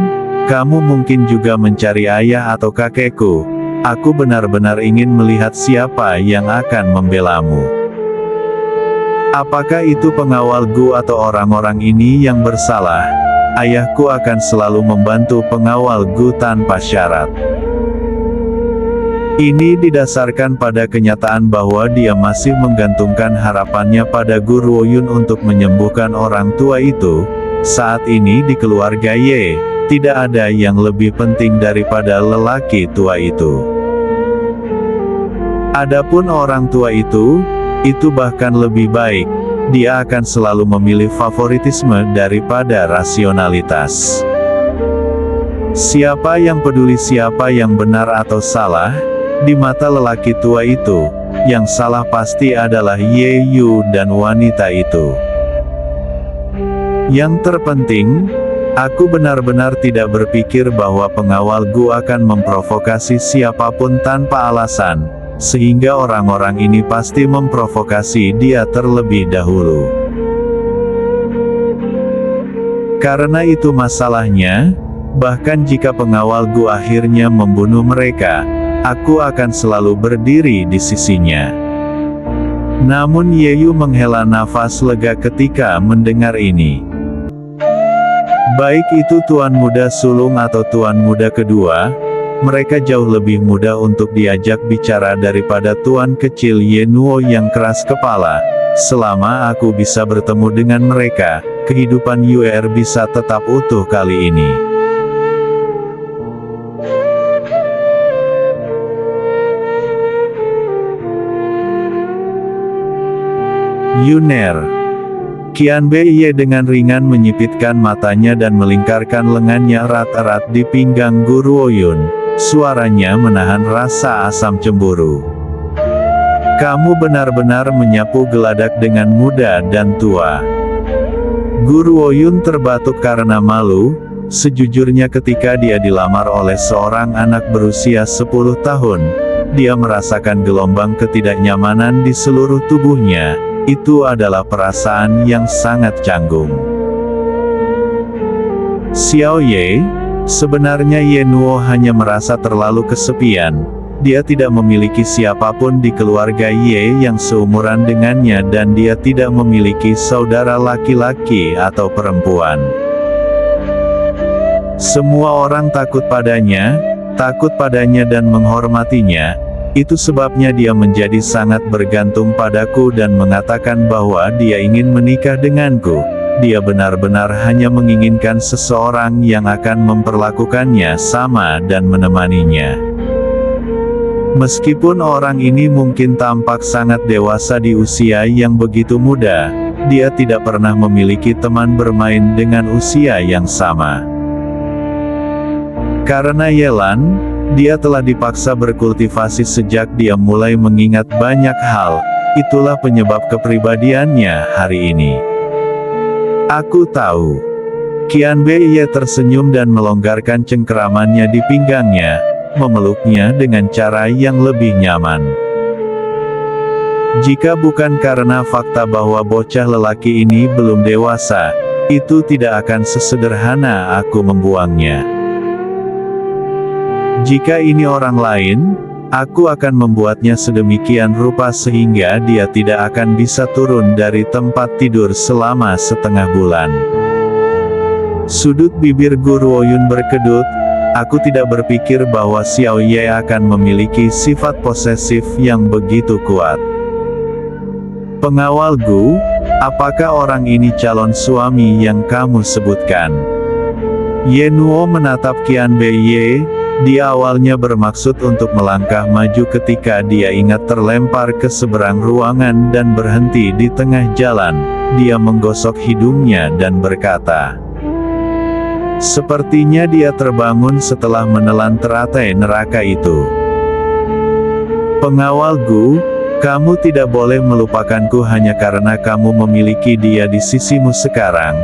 kamu mungkin juga mencari ayah atau kakekku. Aku benar-benar ingin melihat siapa yang akan membelamu. Apakah itu pengawal Gu atau orang-orang ini yang bersalah? Ayahku akan selalu membantu pengawal Gu tanpa syarat. Ini didasarkan pada kenyataan bahwa dia masih menggantungkan harapannya pada Guru Oyun untuk menyembuhkan orang tua itu. Saat ini di keluarga Ye, tidak ada yang lebih penting daripada lelaki tua itu. Adapun orang tua itu bahkan lebih baik. Dia akan selalu memilih favoritisme daripada rasionalitas. Siapa yang peduli siapa yang benar atau salah? Di mata lelaki tua itu, yang salah pasti adalah Ye Yu dan wanita itu. Yang terpenting, aku benar-benar tidak berpikir bahwa pengawal Gu akan memprovokasi siapapun tanpa alasan, sehingga orang-orang ini pasti memprovokasi dia terlebih dahulu. Karena itu masalahnya, bahkan jika pengawal Gu akhirnya membunuh mereka, aku akan selalu berdiri di sisinya. Namun Ye Yu menghela nafas lega ketika mendengar ini. Baik itu tuan muda sulung atau tuan muda kedua, mereka jauh lebih mudah untuk diajak bicara daripada tuan kecil Ye Nuo yang keras kepala. Selama aku bisa bertemu dengan mereka, kehidupan UR bisa tetap utuh kali ini. Yuner. Qianbei Ye dengan ringan menyipitkan matanya dan melingkarkan lengannya erat-erat di pinggang Guru Oyun. Suaranya menahan rasa asam cemburu. Kamu benar-benar menyapu geladak dengan muda dan tua. Guru Oyun terbatuk karena malu. Sejujurnya ketika dia dilamar oleh seorang anak berusia 10 tahun, dia merasakan gelombang ketidaknyamanan di seluruh tubuhnya. Itu adalah perasaan yang sangat canggung. Xiao Ye, sebenarnya Ye Nuo hanya merasa terlalu kesepian. Dia tidak memiliki siapapun di keluarga Ye yang seumuran dengannya dan dia tidak memiliki saudara laki-laki atau perempuan. Semua orang takut padanya dan menghormatinya. Itu sebabnya dia menjadi sangat bergantung padaku dan mengatakan bahwa dia ingin menikah denganku. Dia benar-benar hanya menginginkan seseorang yang akan memperlakukannya sama dan menemaninya. Meskipun orang ini mungkin tampak sangat dewasa di usia yang begitu muda, dia tidak pernah memiliki teman bermain dengan usia yang sama. Karena Yelan, dia telah dipaksa berkultivasi sejak dia mulai mengingat banyak hal. Itulah penyebab kepribadiannya hari ini. Aku tahu. Qianbei Ye tersenyum dan melonggarkan cengkeramannya di pinggangnya, memeluknya dengan cara yang lebih nyaman. Jika bukan karena fakta bahwa bocah lelaki ini belum dewasa, itu tidak akan sesederhana aku membuangnya. Jika ini orang lain, aku akan membuatnya sedemikian rupa sehingga dia tidak akan bisa turun dari tempat tidur selama setengah bulan. Sudut bibir Guru Oyun berkedut. Aku tidak berpikir bahwa Xiao Ye akan memiliki sifat posesif yang begitu kuat. Pengawal Gu, apakah orang ini calon suami yang kamu sebutkan? Ye Nuo menatap Qianbei Ye. Dia awalnya bermaksud untuk melangkah maju ketika dia ingat terlempar ke seberang ruangan dan berhenti di tengah jalan. Dia menggosok hidungnya dan berkata, sepertinya dia terbangun setelah menelan teratai neraka itu. Pengawal Gu, Kamu tidak boleh melupakanku hanya karena kamu memiliki dia di sisimu sekarang.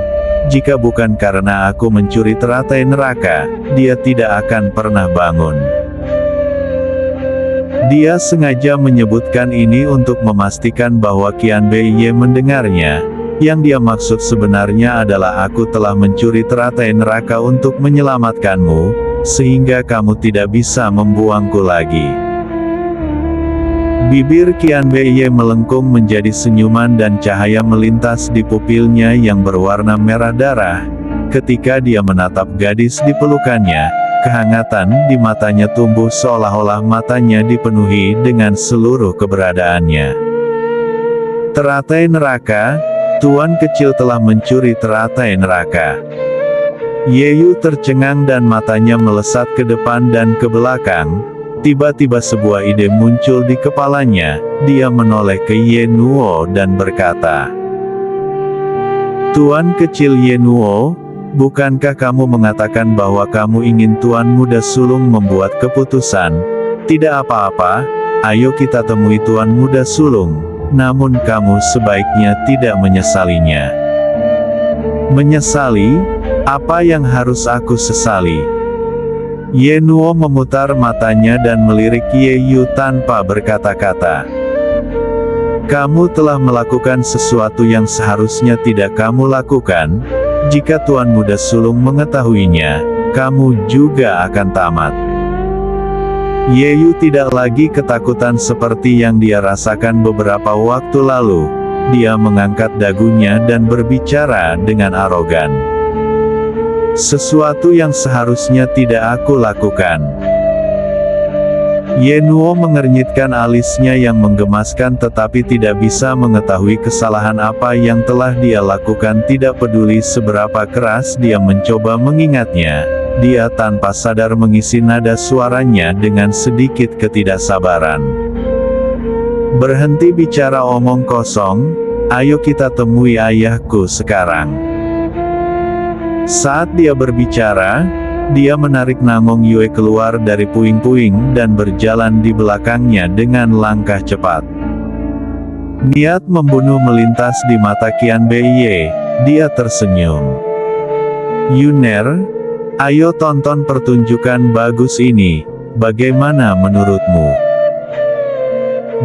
Jika bukan karena aku mencuri teratai neraka, dia tidak akan pernah bangun. Dia sengaja menyebutkan ini untuk memastikan bahwa Qian Bei mendengarnya. Yang dia maksud sebenarnya adalah aku telah mencuri teratai neraka untuk menyelamatkanmu, sehingga kamu tidak bisa membuangku lagi. Bibir Qian Bei melengkung menjadi senyuman dan cahaya melintas di pupilnya yang berwarna merah darah. Ketika dia menatap gadis di pelukannya, kehangatan di matanya tumbuh seolah-olah matanya dipenuhi dengan seluruh keberadaannya. Teratai neraka, Tuan kecil telah mencuri teratai neraka. Yeyu tercengang dan matanya melesat ke depan dan ke belakang. Tiba-tiba sebuah ide muncul di kepalanya. Dia menoleh ke Ye Nuo dan berkata, "Tuan kecil Ye Nuo, bukankah kamu mengatakan bahwa kamu ingin Tuan Muda Sulung membuat keputusan? Tidak apa-apa, ayo kita temui Tuan Muda Sulung. Namun kamu sebaiknya tidak menyesalinya." "Menyesali? Apa yang harus aku sesali?" Ye Nuo memutar matanya dan melirik Ye Yu tanpa berkata-kata. "Kamu telah melakukan sesuatu yang seharusnya tidak kamu lakukan. Jika Tuan Muda Sulung mengetahuinya, kamu juga akan tamat." Ye Yu tidak lagi ketakutan seperti yang dia rasakan beberapa waktu lalu. Dia mengangkat dagunya dan berbicara dengan arogan. "Sesuatu yang seharusnya tidak aku lakukan." Ye Nuo mengernyitkan alisnya yang menggemaskan tetapi tidak bisa mengetahui kesalahan apa yang telah dia lakukan. Tidak peduli seberapa keras dia mencoba mengingatnya, dia tanpa sadar mengisi nada suaranya dengan sedikit ketidaksabaran. "Berhenti bicara omong kosong, ayo kita temui ayahku sekarang." Saat dia berbicara, dia menarik Nangong Yue keluar dari puing-puing dan berjalan di belakangnya dengan langkah cepat. Niat membunuh melintas di mata Qian Bei. Dia tersenyum. "Yuner, ayo tonton pertunjukan bagus ini, bagaimana menurutmu?"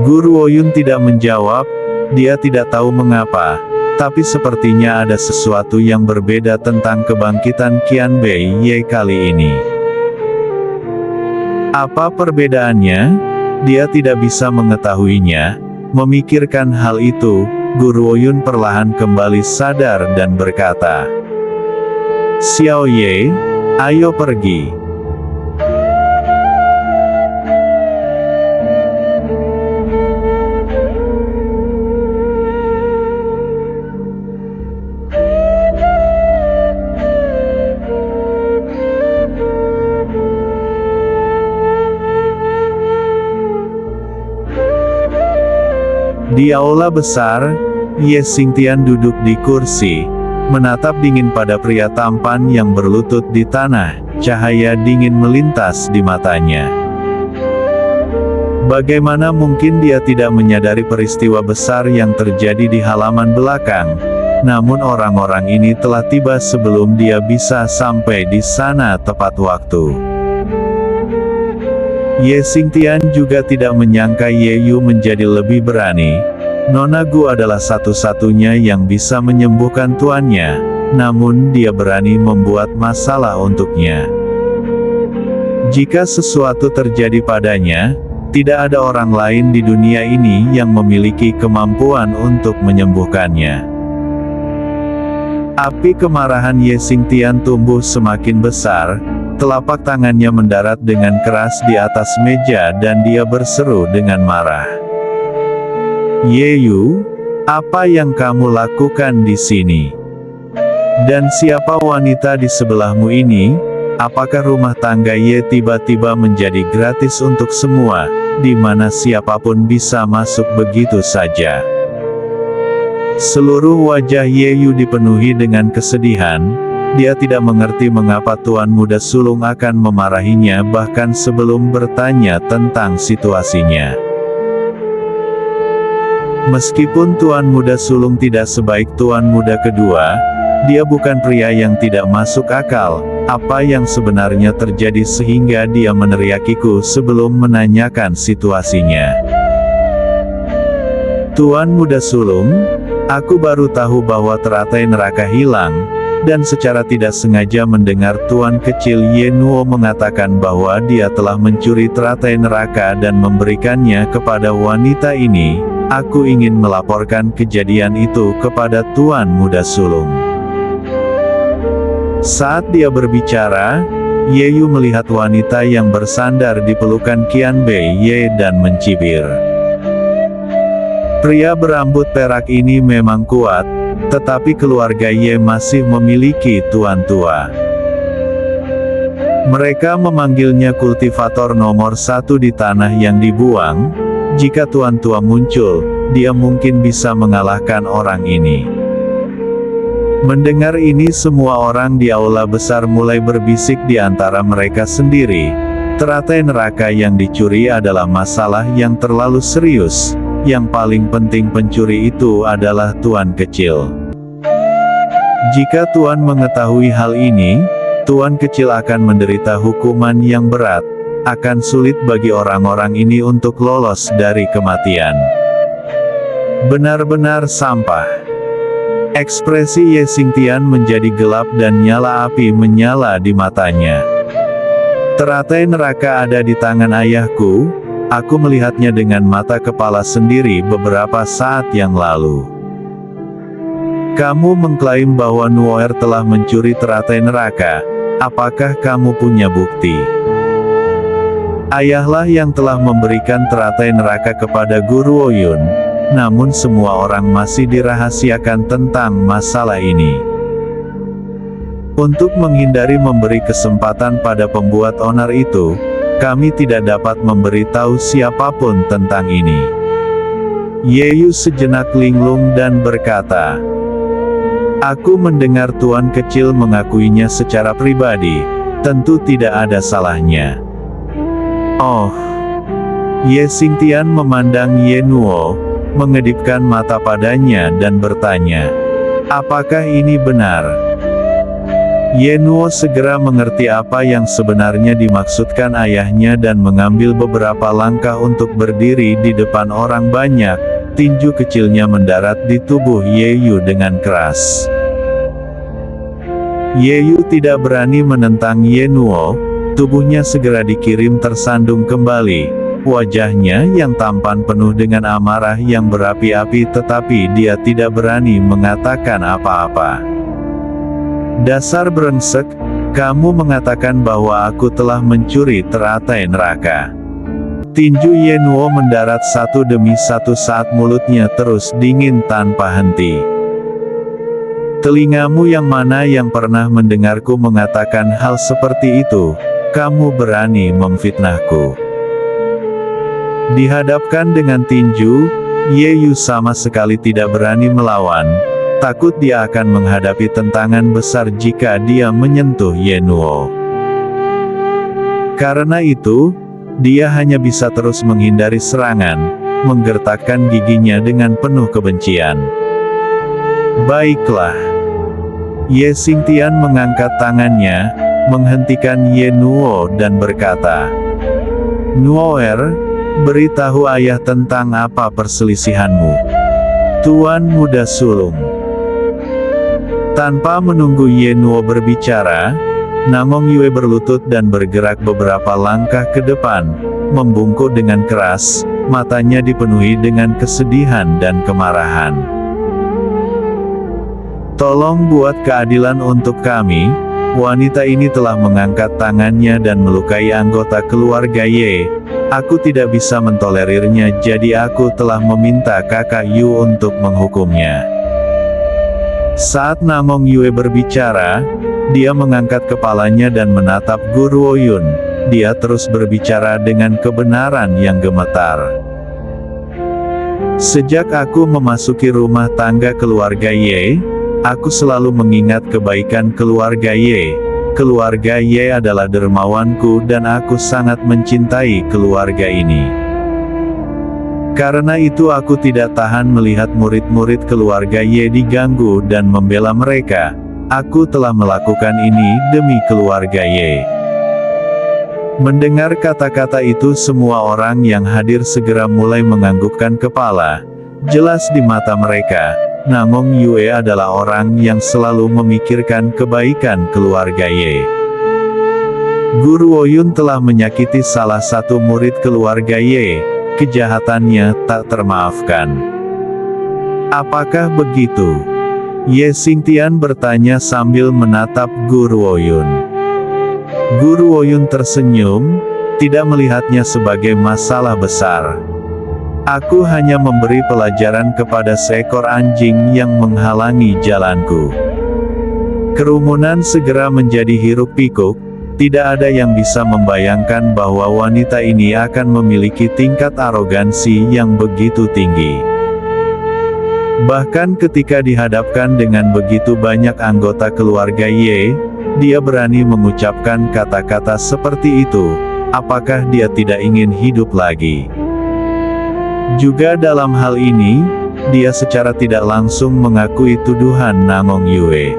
Guru Woyun tidak menjawab. Dia tidak tahu mengapa, tapi sepertinya ada sesuatu yang berbeda tentang kebangkitan Qian Bei kali ini. Apa perbedaannya? Dia tidak bisa mengetahuinya. Memikirkan hal itu, Guru Woyun perlahan kembali sadar dan berkata, "Xiao Ye, ayo pergi." Di aula besar, Ye Xingtian duduk di kursi, menatap dingin pada pria tampan yang berlutut di tanah. Cahaya dingin melintas di matanya. Bagaimana mungkin dia tidak menyadari peristiwa besar yang terjadi di halaman belakang? Namun orang-orang ini telah tiba sebelum dia bisa sampai di sana tepat waktu. Ye Xingtian juga tidak menyangka Ye Yu menjadi lebih berani. Nona Gu adalah satu-satunya yang bisa menyembuhkan tuannya, namun dia berani membuat masalah untuknya. Jika sesuatu terjadi padanya, tidak ada orang lain di dunia ini yang memiliki kemampuan untuk menyembuhkannya. Api kemarahan Ye Xingtian tumbuh semakin besar. Telapak tangannya mendarat dengan keras di atas meja dan dia berseru dengan marah. "Ye Yu, apa yang kamu lakukan di sini? Dan siapa wanita di sebelahmu ini? Apakah rumah tangga Ye tiba-tiba menjadi gratis untuk semua, di mana siapapun bisa masuk begitu saja?" Seluruh wajah Ye Yu dipenuhi dengan kesedihan. Dia tidak mengerti mengapa Tuan Muda Sulung akan memarahinya bahkan sebelum bertanya tentang situasinya. Meskipun Tuan Muda Sulung tidak sebaik Tuan Muda kedua, dia bukan pria yang tidak masuk akal. Apa yang sebenarnya terjadi sehingga dia meneriakiku sebelum menanyakan situasinya? Tuan Muda Sulung, aku baru tahu bahwa teratai neraka hilang, dan secara tidak sengaja mendengar Tuan Kecil Yenuo mengatakan bahwa dia telah mencuri teratai neraka dan memberikannya kepada wanita ini. Aku ingin melaporkan kejadian itu kepada Tuan Muda Sulung. Saat dia berbicara, Yeyu melihat wanita yang bersandar di pelukan Qian Bei Ye dan mencibir. Pria berambut perak ini memang kuat, tetapi keluarga Ye masih memiliki tuan tua. Mereka memanggilnya kultivator nomor 1 di tanah yang dibuang. Jika tuan tua muncul, dia mungkin bisa mengalahkan orang ini. Mendengar ini, semua orang di aula besar mulai berbisik di antara mereka sendiri. Teratai neraka yang dicuri adalah masalah yang terlalu serius. Yang paling penting pencuri itu adalah Tuan Kecil. Jika Tuan mengetahui hal ini, Tuan Kecil akan menderita hukuman yang berat. Akan sulit bagi orang-orang ini untuk lolos dari kematian. Benar-benar sampah. Ekspresi Ye Xingtian menjadi gelap dan nyala api menyala di matanya. Teratai neraka ada di tangan ayahku. Aku melihatnya dengan mata kepala sendiri beberapa saat yang lalu. Kamu mengklaim bahwa Nuoer telah mencuri teratai neraka. Apakah kamu punya bukti? Ayahlah yang telah memberikan teratai neraka kepada Guru Oyun. Namun semua orang masih dirahasiakan tentang masalah ini. Untuk menghindari memberi kesempatan pada pembuat onar itu, kami tidak dapat memberitahu siapapun tentang ini. Yeyu sejenak linglung dan berkata, aku mendengar Tuan Kecil mengakuinya secara pribadi, tentu tidak ada salahnya. Oh. Ye Xingtian memandang Yenuo, mengedipkan mata padanya dan bertanya, apakah ini benar? Yenuo segera mengerti apa yang sebenarnya dimaksudkan ayahnya dan mengambil beberapa langkah untuk berdiri di depan orang banyak. Tinju kecilnya mendarat di tubuh Yeyu dengan keras. Yeyu tidak berani menentang Yenuo, tubuhnya segera dikirim tersandung kembali. Wajahnya yang tampan penuh dengan amarah yang berapi-api, tetapi dia tidak berani mengatakan apa-apa. Dasar brengsek, kamu mengatakan bahwa aku telah mencuri teratai neraka. Tinju Yenuo mendarat satu demi satu saat mulutnya terus dingin tanpa henti. Telingamu yang mana yang pernah mendengarku mengatakan hal seperti itu? Kamu berani memfitnahku. Dihadapkan dengan tinju, Yeyu sama sekali tidak berani melawan. Takut dia akan menghadapi tentangan besar jika dia menyentuh Yenuo. Karena itu, dia hanya bisa terus menghindari serangan, menggertakkan giginya dengan penuh kebencian. Baiklah. Ye Xingtian mengangkat tangannya, menghentikan Yenuo dan berkata, Nuoer, beritahu ayah tentang apa perselisihanmu. Tuan Muda Sulung. Tanpa menunggu Yenuo berbicara, Namong Yue berlutut dan bergerak beberapa langkah ke depan, membungkuk dengan keras, matanya dipenuhi dengan kesedihan dan kemarahan. Tolong buat keadilan untuk kami. Wanita ini telah mengangkat tangannya dan melukai anggota keluarga Ye. Aku tidak bisa mentolerirnya, jadi aku telah meminta kakak Yu untuk menghukumnya. Saat Namong Yue berbicara, dia mengangkat kepalanya dan menatap Guru Oyun. Dia terus berbicara dengan kebenaran yang gemetar. Sejak aku memasuki rumah tangga keluarga Ye, aku selalu mengingat kebaikan keluarga Ye. Keluarga Ye adalah dermawanku dan aku sangat mencintai keluarga ini. Karena itu aku tidak tahan melihat murid-murid keluarga Ye diganggu dan membela mereka. Aku telah melakukan ini demi keluarga Ye. Mendengar kata-kata itu semua orang yang hadir segera mulai menganggukkan kepala. Jelas di mata mereka, Namong Yue adalah orang yang selalu memikirkan kebaikan keluarga Ye. Guru Woyun telah menyakiti salah satu murid keluarga Ye. Kejahatannya tak termaafkan. Apakah begitu? Ye Xingtian bertanya sambil menatap Guru Woyun. Guru Woyun tersenyum, tidak melihatnya sebagai masalah besar. Aku hanya memberi pelajaran kepada seekor anjing yang menghalangi jalanku. Kerumunan segera menjadi hiruk-pikuk. Tidak ada yang bisa membayangkan bahwa wanita ini akan memiliki tingkat arogansi yang begitu tinggi. Bahkan ketika dihadapkan dengan begitu banyak anggota keluarga Ye, dia berani mengucapkan kata-kata seperti itu. Apakah dia tidak ingin hidup lagi? Juga dalam hal ini, dia secara tidak langsung mengakui tuduhan Namong Yue.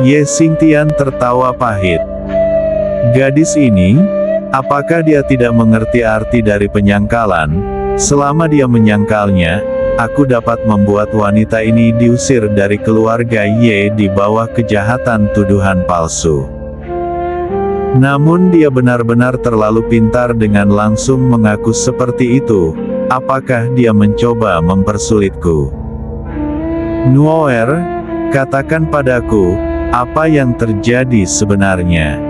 Ye Xingtian tertawa pahit. Gadis ini, apakah dia tidak mengerti arti dari penyangkalan? Selama dia menyangkalnya, aku dapat membuat wanita ini diusir dari keluarga Ye di bawah kejahatan tuduhan palsu. Namun dia benar-benar terlalu pintar dengan langsung mengaku seperti itu. Apakah dia mencoba mempersulitku? Nuoer, katakan padaku, apa yang terjadi sebenarnya?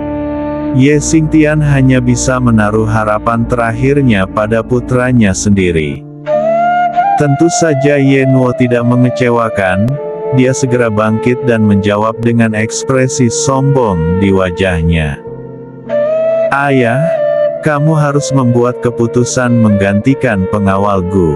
Ye Xingtian hanya bisa menaruh harapan terakhirnya pada putranya sendiri. Tentu saja Ye Nuo tidak mengecewakan, dia segera bangkit dan menjawab dengan ekspresi sombong di wajahnya. Ayah, kamu harus membuat keputusan menggantikan pengawal Gu.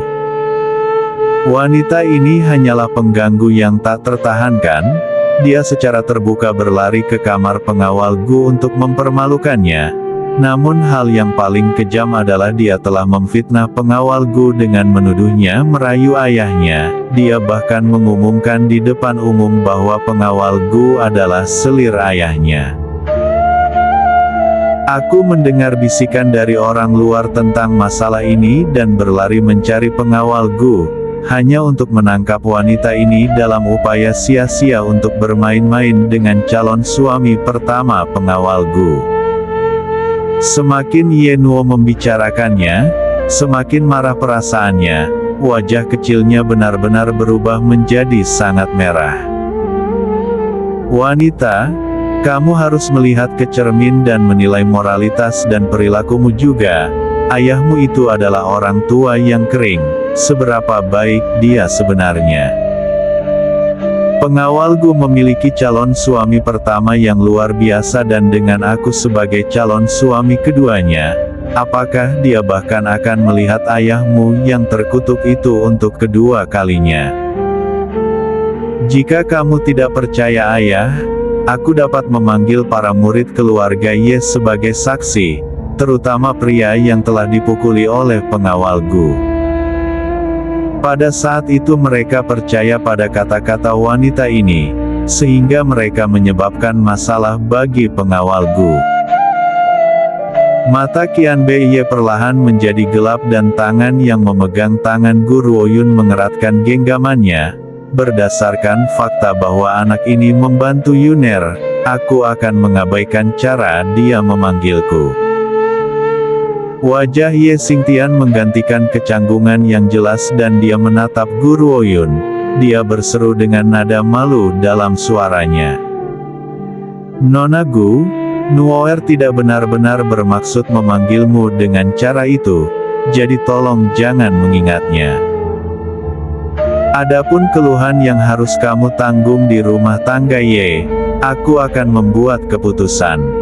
Wanita ini hanyalah pengganggu yang tak tertahankan. Dia secara terbuka berlari ke kamar pengawal Gu untuk mempermalukannya. Namun hal yang paling kejam adalah dia telah memfitnah pengawal Gu dengan menuduhnya merayu ayahnya. Dia bahkan mengumumkan di depan umum bahwa pengawal Gu adalah selir ayahnya. Aku mendengar bisikan dari orang luar tentang masalah ini dan berlari mencari pengawal Gu. Hanya untuk menangkap wanita ini dalam upaya sia-sia untuk bermain-main dengan calon suami pertama pengawal Gu. Semakin Ye Nuo membicarakannya, semakin marah perasaannya. Wajah kecilnya benar-benar berubah menjadi sangat merah. Wanita, kamu harus melihat ke cermin dan menilai moralitas dan perilakumu juga. Ayahmu itu adalah orang tua yang kering. Seberapa baik dia sebenarnya? Pengawal Gu memiliki calon suami pertama yang luar biasa dan dengan aku sebagai calon suami keduanya, apakah dia bahkan akan melihat ayahmu yang terkutuk itu untuk kedua kalinya? Jika kamu tidak percaya ayah, aku dapat memanggil para murid keluarga Ye sebagai saksi, terutama pria yang telah dipukuli oleh pengawal Gu. Pada saat itu mereka percaya pada kata-kata wanita ini, sehingga mereka menyebabkan masalah bagi pengawal Gu. Mata Qianbei Ye perlahan menjadi gelap dan tangan yang memegang tangan Guru Woyun mengeratkan genggamannya. Berdasarkan fakta bahwa anak ini membantu Yuner, aku akan mengabaikan cara dia memanggilku. Wajah Ye Xingtian menggantikan kecanggungan yang jelas dan dia menatap Guru Woyun. Dia berseru dengan nada malu dalam suaranya. Nona Gu, Nuoer tidak benar-benar bermaksud memanggilmu dengan cara itu, jadi tolong jangan mengingatnya. Adapun keluhan yang harus kamu tanggung di rumah tangga Ye, aku akan membuat keputusan.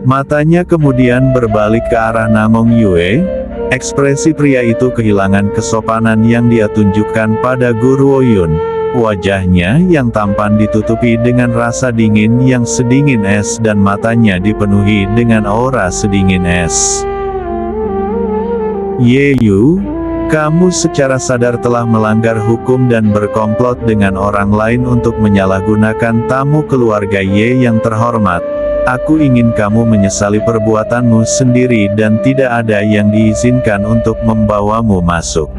Matanya kemudian berbalik ke arah Namong Yue. Ekspresi pria itu kehilangan kesopanan yang dia tunjukkan pada Guru Woyun. Wajahnya yang tampan ditutupi dengan rasa dingin yang sedingin es dan matanya dipenuhi dengan aura sedingin es. Yeyu, kamu secara sadar telah melanggar hukum dan berkomplot dengan orang lain untuk menyalahgunakan tamu keluarga Ye yang terhormat. Aku ingin kamu menyesali perbuatanmu sendiri dan tidak ada yang diizinkan untuk membawamu masuk.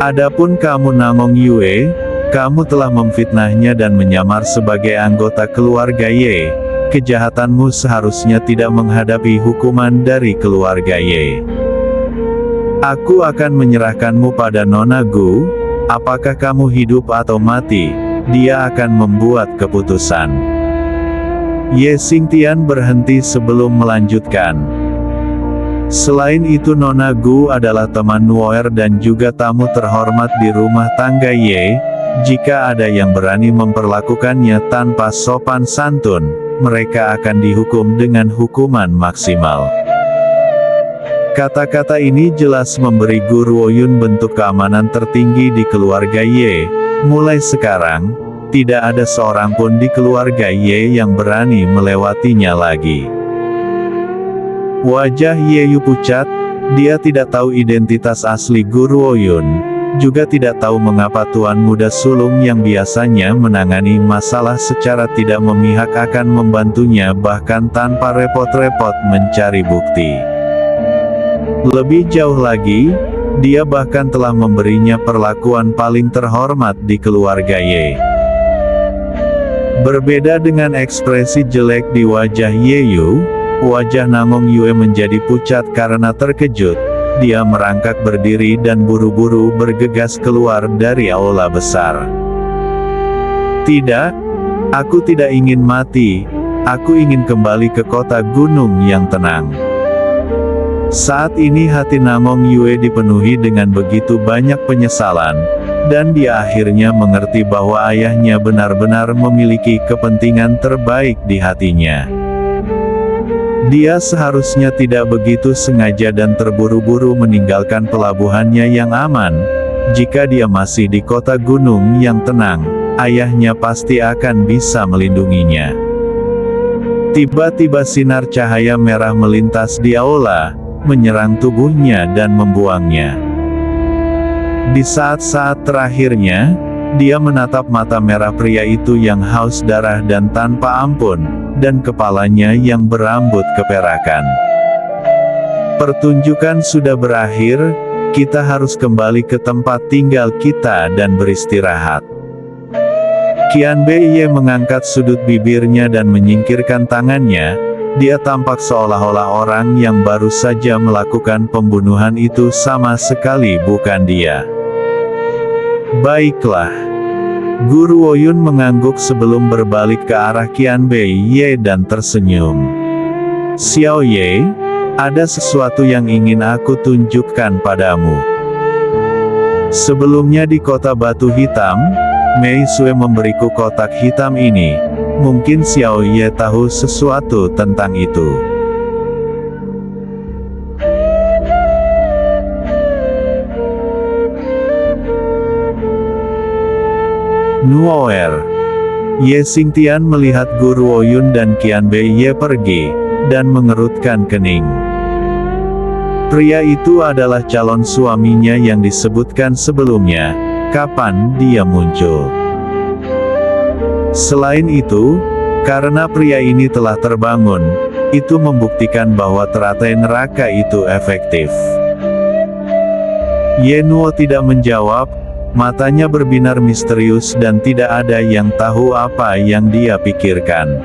Adapun kamu Namong Yue, kamu telah memfitnahnya dan menyamar sebagai anggota keluarga Ye. Kejahatanmu seharusnya tidak menghadapi hukuman dari keluarga Ye. Aku akan menyerahkanmu pada Nona Gu. Apakah kamu hidup atau mati? Dia akan membuat keputusan. Ye Xingtian berhenti sebelum melanjutkan. Selain itu Nona Gu adalah teman Nuoer dan juga tamu terhormat di rumah tangga Ye. Jika ada yang berani memperlakukannya tanpa sopan santun, mereka akan dihukum dengan hukuman maksimal. Kata-kata ini jelas memberi Gu Ruoyun bentuk keamanan tertinggi di keluarga Ye. Mulai sekarang, tidak ada seorang pun di keluarga Ye yang berani melewatinya lagi. Wajah Ye Yu pucat, dia tidak tahu identitas asli Gu Ruoyun. Juga tidak tahu mengapa tuan muda sulung yang biasanya menangani masalah secara tidak memihak akan membantunya bahkan tanpa repot-repot mencari bukti. Lebih jauh lagi, dia bahkan telah memberinya perlakuan paling terhormat di keluarga Ye. Berbeda dengan ekspresi jelek di wajah Ye Yu, wajah Namong Yue menjadi pucat karena terkejut. Dia merangkak berdiri dan buru-buru bergegas keluar dari aula besar. Tidak, aku tidak ingin mati, aku ingin kembali ke kota gunung yang tenang. Saat ini hati Namong Yue dipenuhi dengan begitu banyak penyesalan, dan dia akhirnya mengerti bahwa ayahnya benar-benar memiliki kepentingan terbaik di hatinya. Dia seharusnya tidak begitu sengaja dan terburu-buru meninggalkan pelabuhannya yang aman. Jika dia masih di kota gunung yang tenang, ayahnya pasti akan bisa melindunginya. Tiba-tiba sinar cahaya merah melintas di aula, menyerang tubuhnya dan membuangnya. Di saat-saat terakhirnya, dia menatap mata merah pria itu yang haus darah dan tanpa ampun, dan kepalanya yang berambut keperakan. Pertunjukan sudah berakhir, kita harus kembali ke tempat tinggal kita dan beristirahat. Qian Bei mengangkat sudut bibirnya dan menyingkirkan tangannya. Dia tampak seolah-olah orang yang baru saja melakukan pembunuhan itu sama sekali bukan dia. Baiklah. Gu Ruoyun mengangguk sebelum berbalik ke arah Qian Bei dan tersenyum. Xiao Ye, ada sesuatu yang ingin aku tunjukkan padamu. Sebelumnya di kota batu hitam, Mei Sue memberiku kotak hitam ini. Mungkin Xiao Ye tahu sesuatu tentang itu. Nuoer. Ye Xingtian melihat Gu Ruoyun dan Qian Bei pergi, dan mengerutkan kening. Pria itu adalah calon suaminya yang disebutkan sebelumnya. Kapan dia muncul? Selain itu, karena pria ini telah terbangun, itu membuktikan bahwa teratai neraka itu efektif. Ye Nuo tidak menjawab. Matanya berbinar misterius dan tidak ada yang tahu apa yang dia pikirkan.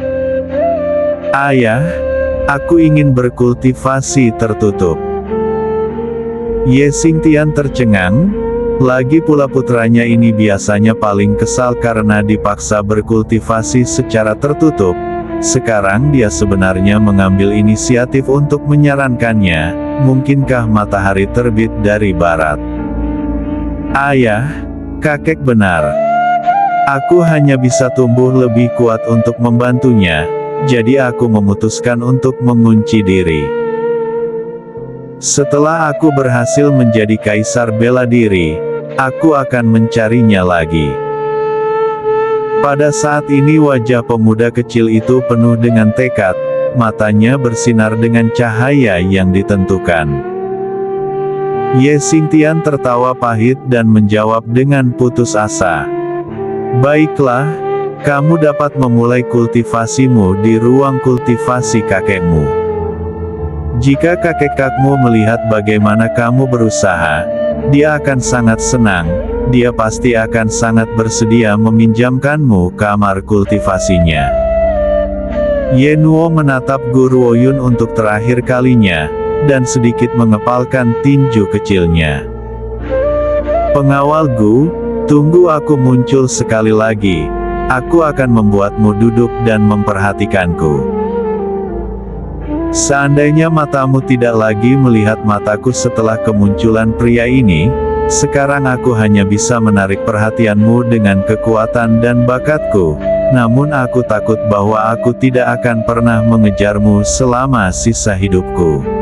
Ayah, aku ingin berkultivasi tertutup. Ye Xingtian tercengang, lagi pula putranya ini biasanya paling kesal karena dipaksa berkultivasi secara tertutup. Sekarang dia sebenarnya mengambil inisiatif untuk menyarankannya, mungkinkah matahari terbit dari barat? Ayah, kakek benar. Aku hanya bisa tumbuh lebih kuat untuk membantunya, jadi aku memutuskan untuk mengunci diri. Setelah aku berhasil menjadi kaisar bela diri, aku akan mencarinya lagi. Pada saat ini wajah pemuda kecil itu penuh dengan tekad, matanya bersinar dengan cahaya yang ditentukan. Ye Xingtian tertawa pahit dan menjawab dengan putus asa. Baiklah, kamu dapat memulai kultivasimu di ruang kultivasi kakekmu. Jika kakek-kakekmu melihat bagaimana kamu berusaha, dia akan sangat senang, dia pasti akan sangat bersedia meminjamkanmu kamar kultivasinya. Ye Nuo menatap Guru Ouyun untuk terakhir kalinya, dan sedikit mengepalkan tinju kecilnya. Pengawal Gu, tunggu aku muncul sekali lagi, aku akan membuatmu duduk dan memperhatikanku. Seandainya matamu tidak lagi melihat mataku setelah kemunculan pria ini, sekarang aku hanya bisa menarik perhatianmu dengan kekuatan dan bakatku, namun aku takut bahwa aku tidak akan pernah mengejarmu selama sisa hidupku.